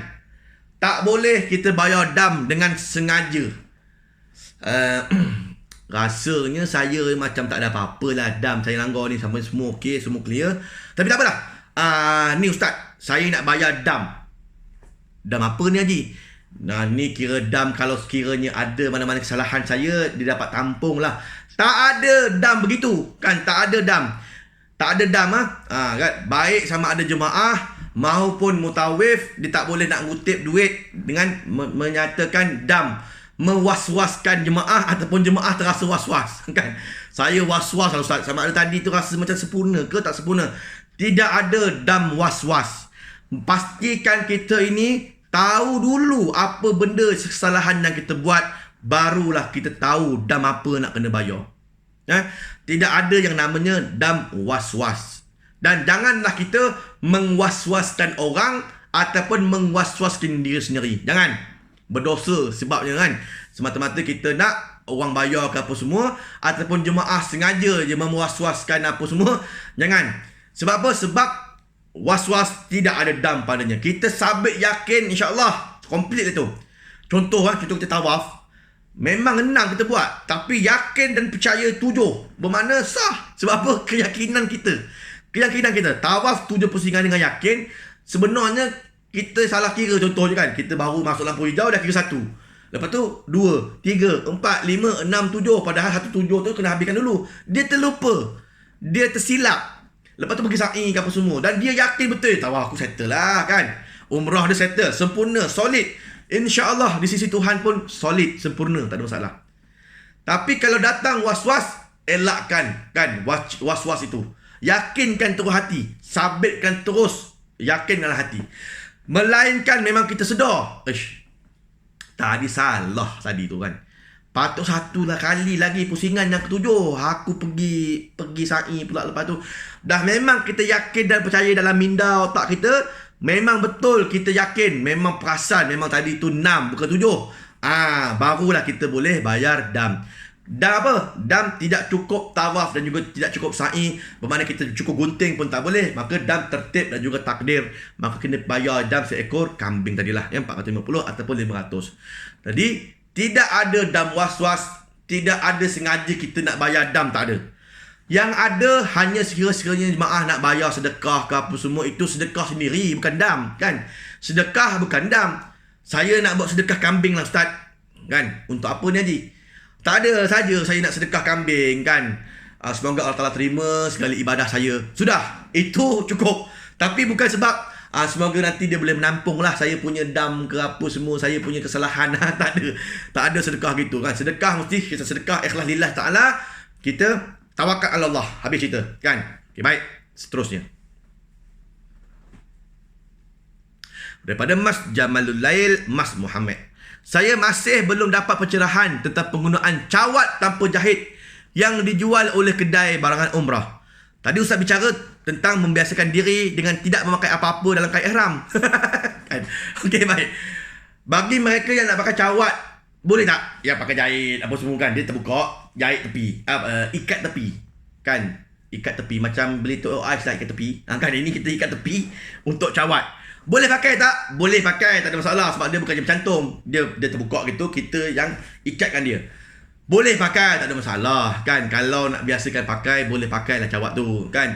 Tak boleh kita bayar dam dengan sengaja. Rasanya saya macam tak ada apa-apa lah dam saya langgar ni, sampai semua okey, semua clear. Tapi tak apalah. Ni Ustaz, saya nak bayar dam. Dam apa ni Haji? Nah, ni kira dam kalau sekiranya ada mana-mana kesalahan saya, dia dapat tampung lah. Tak ada dam begitu. Kan, tak ada dam. Tak ada dam kan? Baik sama ada jemaah maupun mutawif, dia tak boleh nak ngutip duit dengan menyatakan dam, mewas-waskan jemaah ataupun jemaah terasa was-was kan. Saya was-was lah Ustaz, sama ada tadi tu rasa macam sempurna ke tak sempurna. Tidak ada dam was-was. Pastikan kita ini tahu dulu apa benda kesalahan yang kita buat, barulah kita tahu dam apa nak kena bayar. Tidak ada yang namanya dam was-was. Dan janganlah kita mengwas-waskan orang ataupun mengwas-waskan diri sendiri. Jangan. Berdosa sebabnya kan. Semata-mata kita nak orang bayar ke apa semua, ataupun jemaah sengaja je mewas-waskan apa semua. Jangan. Sebab apa? Sebab was-was tidak ada dam padanya. Kita sabit yakin insya-Allah komplit itu. Contoh kita tawaf. Memang senang kita buat, tapi yakin dan percaya 7 bermakna sah. Sebab apa? Keyakinan kita. Tawaf 7 pusingan dengan yakin. Sebenarnya kita salah kira. Contoh je kan, kita baru masuk lampu hijau dah kira 1. Lepas tu 2, 3, 4, 5, 6, 7. Padahal 1, 7 tu kena habiskan dulu. Dia terlupa, dia tersilap. Lepas tu pergi sa'i ke apa semua. Dan dia yakin betul, tawaf aku settle lah kan. Umrah dia settle, sempurna, solid. InsyaAllah di sisi Tuhan pun solid, sempurna, tak ada masalah. Tapi kalau datang was-was, elakkan kan was-was itu. Yakinkan terus hati, sabitkan terus, yakinkan hati. Melainkan memang kita sedar, tadi salah tadi tu kan. Patut satu lah kali lagi pusingan yang ketujuh aku pergi sa'i pula. Lepas tu dah memang kita yakin dan percaya dalam minda otak kita, memang betul kita yakin, memang perasan memang tadi tu 6 bukan 7. Barulah kita boleh bayar dam. Dam apa? Dam tidak cukup tawaf dan juga tidak cukup sa'i, bermakna kita cukup gunting pun tak boleh. Maka dam tertib dan juga takdir, maka kena bayar dam seekor kambing tadilah, yang 450 ataupun 500. Jadi tidak ada dam was-was, tidak ada sengaja kita nak bayar dam, tak ada. Yang ada hanya sekiranya jemaah nak bayar sedekah ke apa semua, itu sedekah sendiri, bukan dam kan. Sedekah bukan dam. Saya nak buat sedekah kambing lah Ustaz kan. Untuk apa ni Haji? Tak ada saja saya nak sedekah kambing kan. Semoga Allah Ta'ala terima segala ibadah saya. Sudah, itu cukup. Tapi bukan sebab semoga nanti dia boleh menampung lah saya punya dam ke apa semua, saya punya kesalahan. Tak ada sedekah gitu kan. Sedekah mesti kita sedekah ikhlas lillah ta'ala. Kita tawakal Allah. Habis cerita kan. Okay, baik. Seterusnya, daripada Mas Jamalul Lail, Mas Muhammad, Saya masih belum dapat pencerahan tentang penggunaan cawat tanpa jahit yang dijual oleh kedai barangan umrah. Tadi Ustaz bicara tentang membiasakan diri dengan tidak memakai apa-apa dalam kain ihram. Kan? Okey, baik. Bagi mereka yang nak pakai cawat, boleh tak? Yang pakai jahit apa semua kan, dia terbuka, jahit tepi, ikat tepi. Kan? Ikat tepi macam beli tu ais lah, ikat tepi. Kan ini kita ikat tepi untuk cawat. Boleh pakai tak? Boleh pakai, tak ada masalah sebab dia bukan macam cantum. Dia terbuka gitu, kita yang ikatkan dia. Boleh pakai, tak ada masalah kan. Kalau nak biasakan pakai, boleh pakailah cawat tu kan.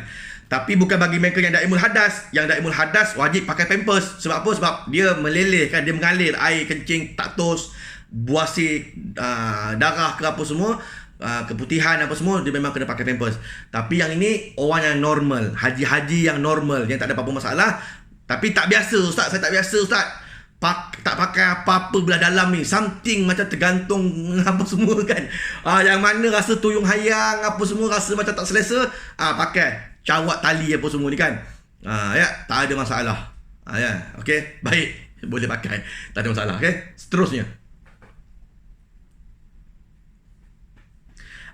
Tapi bukan bagi mereka yang daimul hadas. Yang daimul hadas wajib pakai pampers. Sebab apa? Sebab dia meleleh kan, dia mengalir air kencing, taktos, buasi darah ke apa semua, keputihan apa semua, dia memang kena pakai pampers. Tapi yang ini orang yang normal, haji-haji yang normal, yang tak ada apa-apa masalah. Tapi tak biasa Ustaz, saya tak biasa Ustaz. Tak pakai apa-apa belah dalam ni. Something macam tergantung apa semua kan. Yang mana rasa tuyung hayang apa semua, rasa macam tak selesa, pakai cawat tali apa semua ni kan. Ya, tak ada masalah. Ya, okey, baik. Boleh pakai. Tak ada masalah, okey. Seterusnya.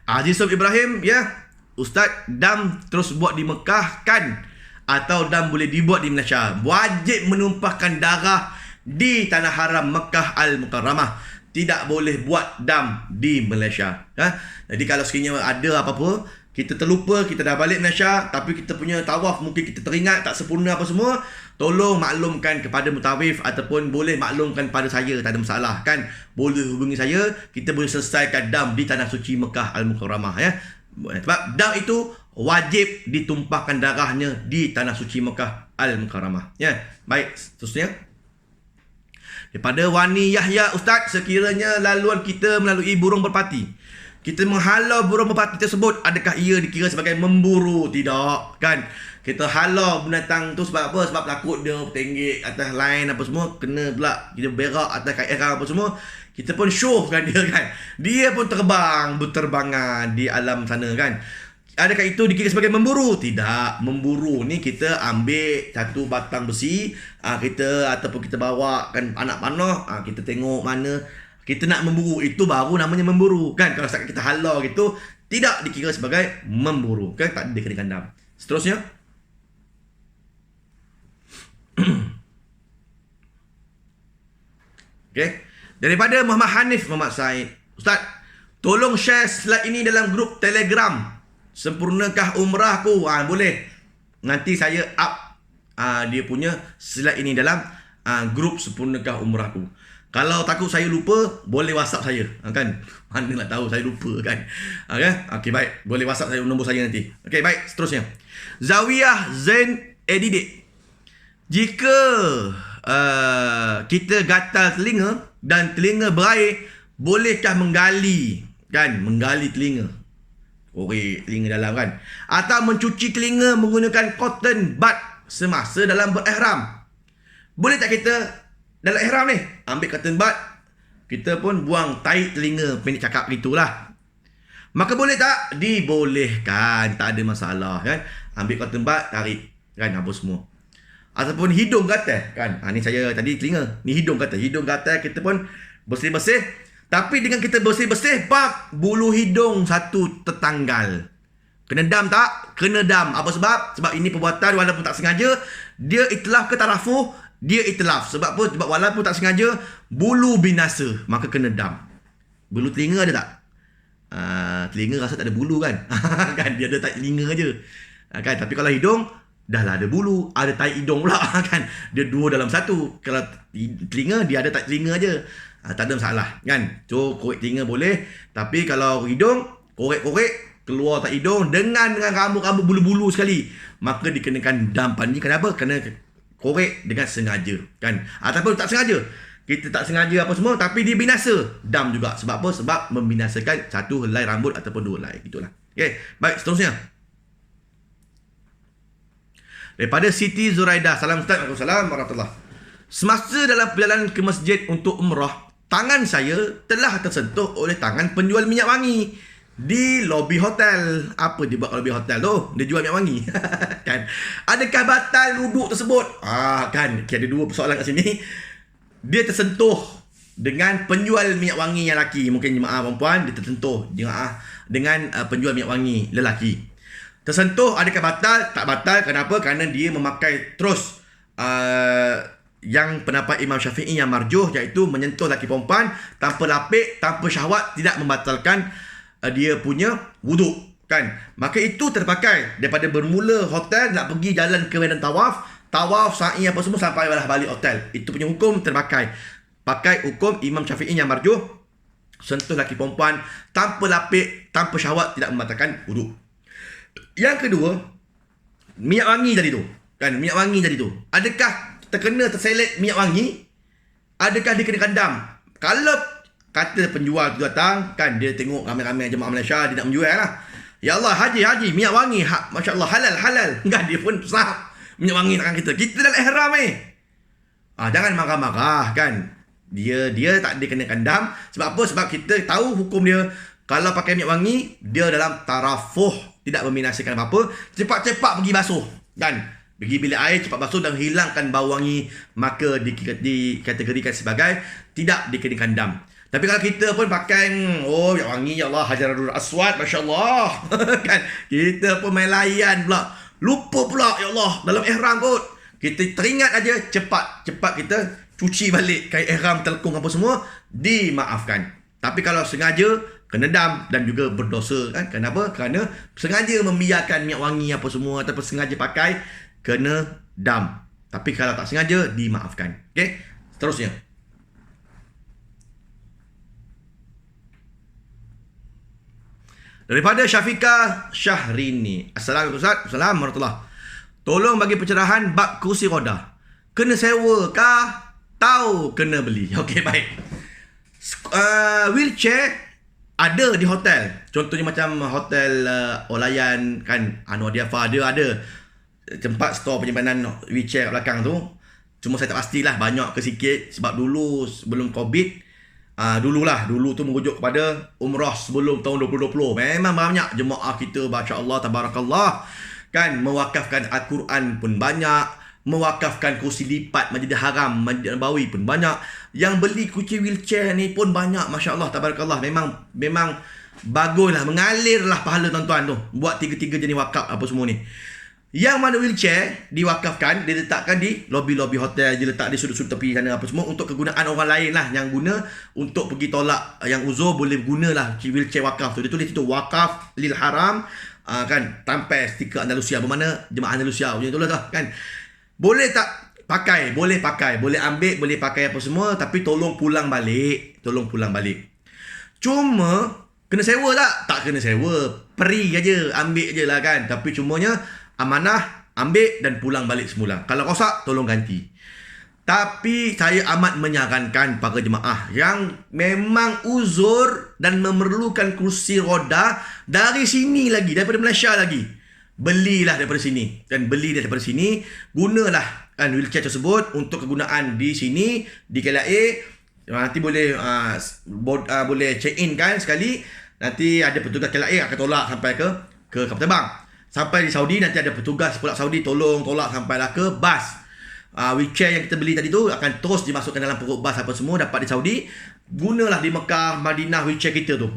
Aziz Ibrahim, ya. Ustaz, dam terus buat di Mekah kan? Atau dam boleh dibuat di Malaysia? Wajib menumpahkan darah di tanah haram Mekah Al-Mukarramah. Tidak boleh buat dam di Malaysia. Jadi kalau sekiranya ada apa-apa, kita terlupa, kita dah balik Malaysia, tapi kita punya tawaf mungkin kita teringat tak sempurna apa semua, tolong maklumkan kepada mutawif ataupun boleh maklumkan pada saya, tak ada masalah kan. Boleh hubungi saya, kita boleh selesaikan dam di tanah suci Mekah Al-Mukarramah ya. Sebab dam itu wajib ditumpahkan darahnya di tanah suci Mekah Al-Mukarramah. Ya, baik, seterusnya. Daripada Wani Yahya, Ustaz, sekiranya laluan kita melalui burung merpati, kita menghalau burung merpati tersebut, adakah ia dikira sebagai memburu? Tidak, kan? Kita halau binatang tu sebab apa? Sebab takut dia tertenggik atas line apa semua, kena pula kita berak atas kain apa semua. Kita pun show kan dia kan. Dia pun terbang, berterbangan di alam sana kan. Adakah itu dikira sebagai memburu? Tidak. Memburu ni kita ambil satu batang besi, kita ataupun kita bawa kan anak panah, kita tengok mana kita nak memburu, itu baru namanya memburu kan. Kalau setakat kita halau gitu, tidak dikira sebagai memburu kan, tak dikenakan dam. Seterusnya. Okey. Daripada Muhammad Hanif Muhammad Said, Ustaz, tolong share slide ini dalam grup Telegram. Sempurnakah umrahku? Boleh. Nanti saya up dia punya slide ini dalam grup sempurnakah umrahku. Kalau takut saya lupa, boleh WhatsApp saya kan. Mana nak tahu saya lupa kan. Okey, baik. Boleh WhatsApp saya nombor saya nanti. Okey, baik. Seterusnya. Zawiyah Zain Edidik. Jika kita gatal telinga dan telinga berair, bolehkah menggali kan? Menggali telinga, korek telinga dalam kan, atau mencuci telinga menggunakan cotton bud semasa dalam berihram? Boleh tak kita dalam ihram ni ambil cotton bud, kita pun buang tahi telinga, pendek cakap gitulah. Maka boleh tak? Dibolehkan, tak ada masalah kan. Ambil cotton bud, tarik kan apa semua. Ataupun hidung ke atas kan. Ni saya tadi telinga, ni hidung ke atas. Hidung ke atas kita pun bersih-bersih. Tapi dengan kita bersih-bersih, bulu hidung satu tertanggal. Kena dam tak? Kena dam. Apa sebab? Sebab ini perbuatan walaupun tak sengaja. Dia itlaf ke tarafuh? Dia itlaf. Sebab apa? Sebab walaupun tak sengaja, bulu binasa. Maka kena dam. Bulu telinga ada tak? Telinga rasa tak ada bulu kan? Kan dia ada tak telinga je. Kan? Tapi kalau hidung, dah lah ada bulu, ada tai hidung pula kan. Dia dua dalam satu. Kalau telinga, dia ada tai telinga je. Tak ada masalah kan. So korek telinga boleh. Tapi kalau hidung, korek-korek keluar tai hidung dengan rambut-rambut bulu-bulu sekali, maka dikenakan dam. Ni kenapa? Kena korek dengan sengaja kan. Ataupun tak sengaja, kita tak sengaja apa semua, tapi dia binasa, dam juga. Sebab apa? Sebab membinasakan satu helai rambut ataupun dua helai. Itulah. Okay, baik, seterusnya. Daripada Siti Zuraida, salam Ustaz, Waalaikumsalam warahmatullahi. Semasa dalam perjalanan ke masjid untuk umrah, tangan saya telah tersentuh oleh tangan penjual minyak wangi di lobi hotel. Apa dia buat lobi hotel tu? Dia jual minyak wangi. Kan? Adakah batal wuduk tersebut? Kan, ada dua persoalan kat sini. Dia tersentuh dengan penjual minyak wangi yang lelaki. Mungkin jemaah perempuan dia tersentuh jemaah dengan penjual minyak wangi lelaki. Tersentuh, adakah batal? Tak batal. Kenapa? Kerana dia memakai terus yang pendapat Imam Syafi'i yang marjuh, iaitu menyentuh lelaki perempuan tanpa lapik, tanpa syahwat, tidak membatalkan dia punya wuduk, kan? Maka itu terpakai daripada bermula hotel nak pergi jalan ke medan tawaf, sa'i apa semua sampai balik hotel. Itu punya hukum terpakai. Pakai hukum Imam Syafi'i yang marjuh, sentuh lelaki perempuan tanpa lapik, tanpa syahwat, tidak membatalkan wuduk. Yang kedua, minyak wangi tadi tu, kan? Minyak wangi tadi tu, adakah terselet minyak wangi? Adakah dia kena kandam? Kalau kata penjual tu datang, kan, dia tengok ramai-ramai jemaah Malaysia, dia nak menjual lah. Ya Allah, haji minyak wangi, Masya Allah, halal, kan? Dia pun sahab minyak wangi tangan kita dalam ihram jangan marah-marah, kan? Dia tak ada kena kandam. Sebab apa? Sebab kita tahu hukum dia. Kalau pakai minyak wangi, dia dalam tarafuh, tidak membinasakan apa-apa. Cepat-cepat pergi basuh, kan? Pergi bilik air, cepat basuh dan hilangkan bau wangi, maka dikategorikan sebagai tidak dikena kandam. Tapi kalau kita pun pakai minyak wangi, ya Allah, Hajarul Aswad, Masya Allah kan? Kita pun main layan pula, lupa pula, ya Allah, dalam ihram kot. Kita teringat aja, cepat kita cuci balik kain ihram, telekung apa semua, dimaafkan. Tapi kalau sengaja, kena dam dan juga berdosa, kan? Kenapa? Kerana sengaja membiarkan minyak wangi apa semua, ataupun sengaja pakai, kena dam. Tapi kalau tak sengaja, dimaafkan. Okey, seterusnya. Daripada Syafiqah Syahrini. Assalamualaikum Ustaz. Assalamualaikum warahmatullahi. Tolong bagi pencerahan bab kursi roda. Kena sewa kah? Tahu kena beli. Okey, baik. Wheelchair ada di hotel. Contohnya macam hotel Olayan, kan, Anwar Diafar, dia ada tempat store penyimpanan wheelchair kat belakang tu. Cuma saya tak pastilah banyak ke sikit. Sebab dulu sebelum Covid, dulu tu merujuk kepada umrah sebelum tahun 2020. Memang banyak jemaah kita, Masya Allah, Tabarakallah, kan, mewakafkan Al-Quran pun banyak, mewakafkan kursi lipat Masjidil Haram, Masjid Nabawi pun banyak. Yang beli kursi wheelchair ni pun banyak, Masya Allah, Tabarakallah. Memang baguslah, mengalirlah pahala tuan-tuan tu buat tiga-tiga jenis wakaf apa semua ni. Yang mana wheelchair diwakafkan, diletakkan di lobi-lobi hotel, diletak di sudut-sudut tepi sana apa semua, untuk kegunaan orang lain lah, yang guna untuk pergi tolak, yang uzur boleh gunalah wheelchair wakaf tu. Dia tulis itu wakaf lil haram, kan, tanpa stiker Andalusia, bermakna jemaah Andalusia punya tu lah, kan. Boleh tak pakai? Boleh pakai, boleh ambil, boleh pakai apa semua, tapi tolong pulang balik. Cuma kena sewa tak? Tak kena sewa, free aja, ambil je lah, kan. Tapi cumanya amanah, ambil dan pulang balik semula. Kalau rosak, tolong ganti. Tapi saya amat menyarankan para jemaah yang memang uzur dan memerlukan kursi roda dari sini lagi, daripada Malaysia lagi, belilah daripada sini. Dan beli daripada sini, gunalah, kan, wheelchair tersebut untuk kegunaan di sini, di KLIA. Nanti boleh boleh check in, kan, sekali. Nanti ada petugas KLIA akan tolak sampai ke kapal terbang. Sampai di Saudi, nanti ada petugas pula Saudi tolong tolak sampailah ke bas. Wheelchair yang kita beli tadi tu akan terus dimasukkan dalam perut bas apa semua, dapat di Saudi. Gunalah di Mekah, Madinah wheelchair kita tu.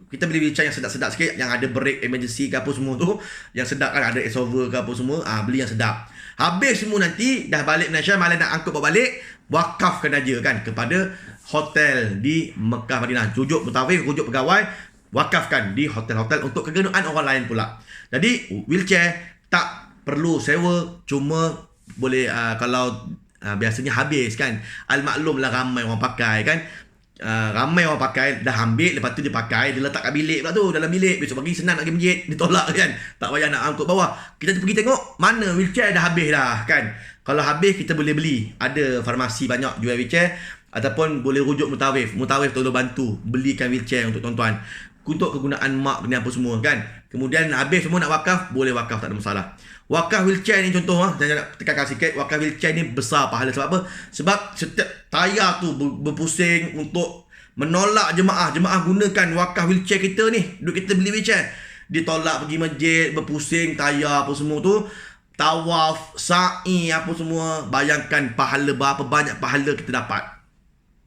Kita beli wheelchair yang sedap-sedap sikit, yang ada brake emergency ke apa semua tu, yang sedap, kan, ada exover ke apa semua. Beli yang sedap. Habis semua nanti dah balik Malaysia, malah nak angkut bawa balik, wakafkan aja, kan, kepada hotel di Mekah, Madinah. Rujuk mutawif, rujuk pegawai, wakafkan di hotel-hotel untuk kegunaan orang lain pula. Jadi wheelchair tak perlu sewa, cuma boleh kalau biasanya habis, kan. Al-maklumlah ramai orang pakai, kan. Ramai orang pakai, dah ambil, lepas tu dia pakai, dia letak kat bilik pula tu, dalam bilik. Besok pagi senang nak pergi masjid, ditolak, kan. Tak payah nak angkut bawah. Kita pergi tengok mana wheelchair dah habis dah, kan. Kalau habis, kita boleh beli. Ada farmasi banyak jual wheelchair, ataupun boleh rujuk mutawif tolong bantu belikan wheelchair untuk tuan-tuan, untuk kegunaan mak ni apa semua, kan. Kemudian habis semua nak wakaf, boleh wakaf, tak ada masalah. Wakaf wheelchair ni contoh, saya nak tekankan sikit, wakaf wheelchair ni besar pahala. Sebab apa? Sebab setiap tayar tu berpusing untuk menolak jemaah gunakan wakaf wheelchair kita ni. Duk kita beli wheelchair, ditolak pergi masjid, berpusing tayar apa semua tu, tawaf, sa'i apa semua. Bayangkan pahala, berapa banyak pahala kita dapat.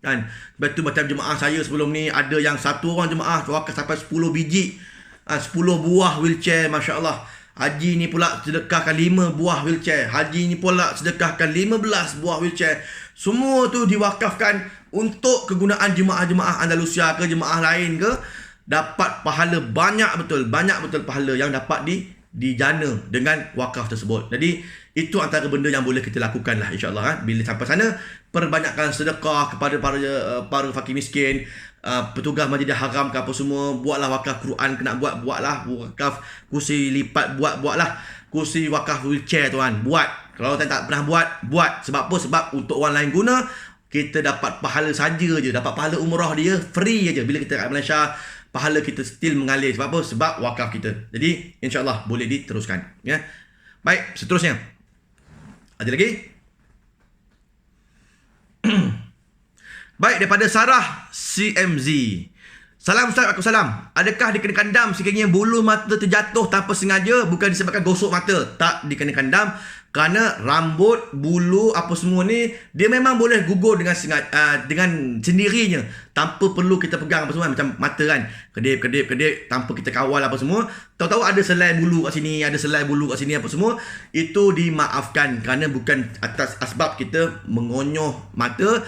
kan. Lepas tu macam jemaah saya sebelum ni, ada yang satu orang jemaah wakaf sampai 10 biji, 10 buah wheelchair, Masya Allah. Haji ni pula sedekahkan 5 buah wheelchair, haji ni pula sedekahkan 15 buah wheelchair. Semua tu diwakafkan untuk kegunaan jemaah-jemaah Andalusia ke jemaah lain ke, dapat pahala banyak betul pahala yang dapat dijana dengan wakaf tersebut. Jadi itu antara benda yang boleh kita lakukan lah, insyaAllah. Bila sampai sana, perbanyakkan sedekah kepada para fakir miskin, petugas Masjidil Haram ke apa semua, buatlah wakaf Quran, kena buatlah wakaf kursi lipat, buatlah kursi wakaf wheelchair tuan, buat. Kalau tuan tak pernah buat. Sebab apa? Sebab untuk orang lain guna, kita dapat pahala saja je, dapat pahala umrah dia free je. Bila kita kat Malaysia, pahala kita still mengalir. Sebab apa? Sebab wakaf kita. Jadi insyaAllah boleh diteruskan, ya. Baik, seterusnya ada lagi. Baik, daripada Sarah CMZ. Salam Ustaz, Waalaikumsalam. Adakah dikenakan dam sekiranya bulu mata terjatuh tanpa sengaja, bukan disebabkan gosok mata? Tak dikenakan dam, kerana rambut, bulu, apa semua ni, dia memang boleh gugur dengan dengan sendirinya, tanpa perlu kita pegang apa semua. Macam mata kan, kedip, tanpa kita kawal apa semua. Tahu-tahu ada selai bulu kat sini, ada selai bulu kat sini, apa semua, itu dimaafkan, kerana bukan atas asbab kita mengonyoh mata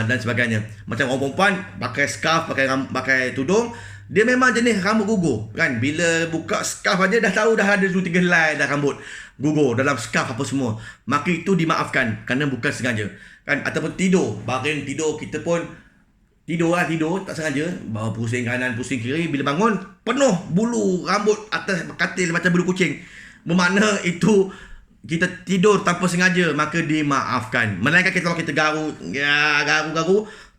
dan sebagainya. Macam orang perempuan pakai scarf, pakai tudung, dia memang jenis rambut gugur kan. Bila buka scarf aja dah tahu dah ada 2-3 helai dah rambut gugur dalam scarf apa semua. Maka itu dimaafkan kerana bukan sengaja kan. Ataupun baring tidur, kita pun tidur tak sengaja, bawa pusing kanan pusing kiri, bila bangun penuh bulu rambut atas katil macam bulu kucing, bermakna itu kita tidur tanpa sengaja, maka dimaafkan. Melainkan kalau kita garu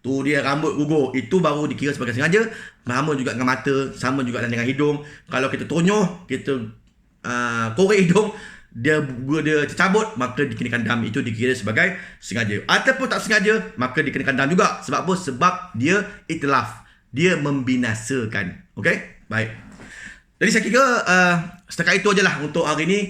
tu dia rambut gugur, itu baru dikira sebagai sengaja. Sama juga dengan mata, sama juga dengan hidung. Kalau kita tonyoh, kita korek hidung, dia tercabut, maka dikenakan dam, itu dikira sebagai sengaja. Ataupun tak sengaja, maka dikenakan dam juga. Sebab apa? Sebab dia itlaf, dia membinasakan. Okey? Baik. Jadi saya kira setakat itu ajalah untuk hari ini.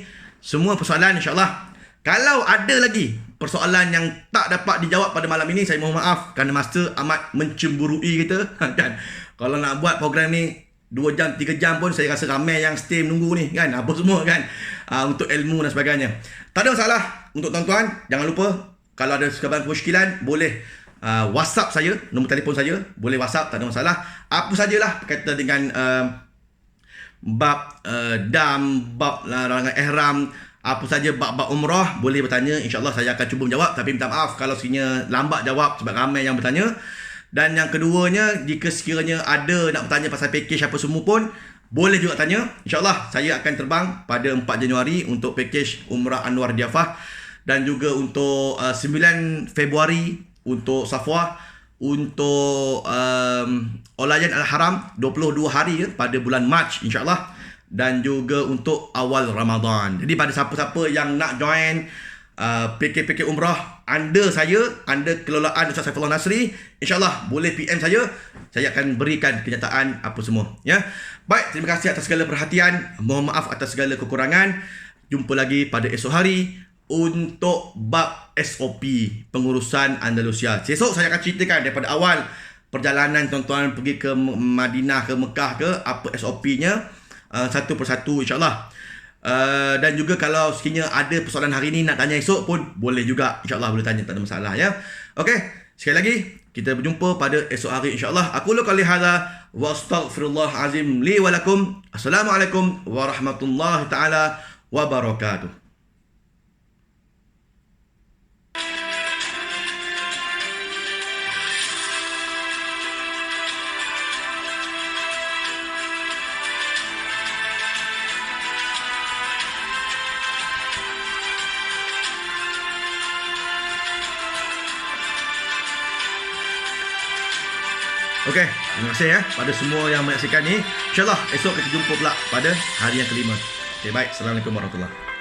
Semua persoalan insyaAllah. Kalau ada lagi persoalan yang tak dapat dijawab pada malam ini, saya mohon maaf kerana masa amat mencemburui kita kan. Kalau nak buat program ni 2 jam, 3 jam pun saya rasa ramai yang stay menunggu ni kan, apa semua kan, untuk ilmu dan sebagainya. Tak ada masalah. Untuk tuan-tuan, jangan lupa kalau ada sebarang kemusykilan, boleh WhatsApp saya, nombor telefon saya, boleh WhatsApp, tak ada masalah. Apa sajalah berkaitan dengan bab dam, bab larangan ihram, apa saja bab-bab umrah, boleh bertanya. InsyaAllah saya akan cuba menjawab. Tapi minta maaf kalau sekiranya lambat jawab sebab ramai yang bertanya. Dan yang keduanya, jika sekiranya ada nak bertanya pasal package apa semua pun, boleh juga tanya. InsyaAllah saya akan terbang pada 4 Januari untuk package Umrah Anwar Diafah. Dan juga untuk 9 Februari untuk Safwa. Untuk Olayan Al-Haram 22 hari pada bulan Mac insyaAllah. Dan juga untuk awal Ramadan. Jadi pada siapa-siapa yang nak join PK umrah under kelolaan Ustaz Saifullah Nasri, insyaAllah boleh PM saya akan berikan kenyataan apa semua, ya. Baik, terima kasih atas segala perhatian, mohon maaf atas segala kekurangan. Jumpa lagi pada esok hari untuk bab SOP pengurusan Andalusia. Esok saya akan ceritakan daripada awal perjalanan tuan-tuan pergi ke Madinah, ke Mekah ke, apa SOP-nya, satu persatu insyaAllah. Dan juga kalau sekiranya ada persoalan hari ni nak tanya esok pun boleh juga, insyaAllah boleh tanya, tak ada masalah, ya. Okey, sekali lagi kita berjumpa pada esok hari insyaAllah. Aku qali hadza wa astaghfirullah azim li wa lakum. Assalamualaikum warahmatullahi taala wabarakatuh. Okey, terima kasih ya pada semua yang menyaksikan ni. InsyaAllah esok kita jumpa pula pada hari yang kelima. Okey, baik. Assalamualaikum warahmatullahi wabarakatuh.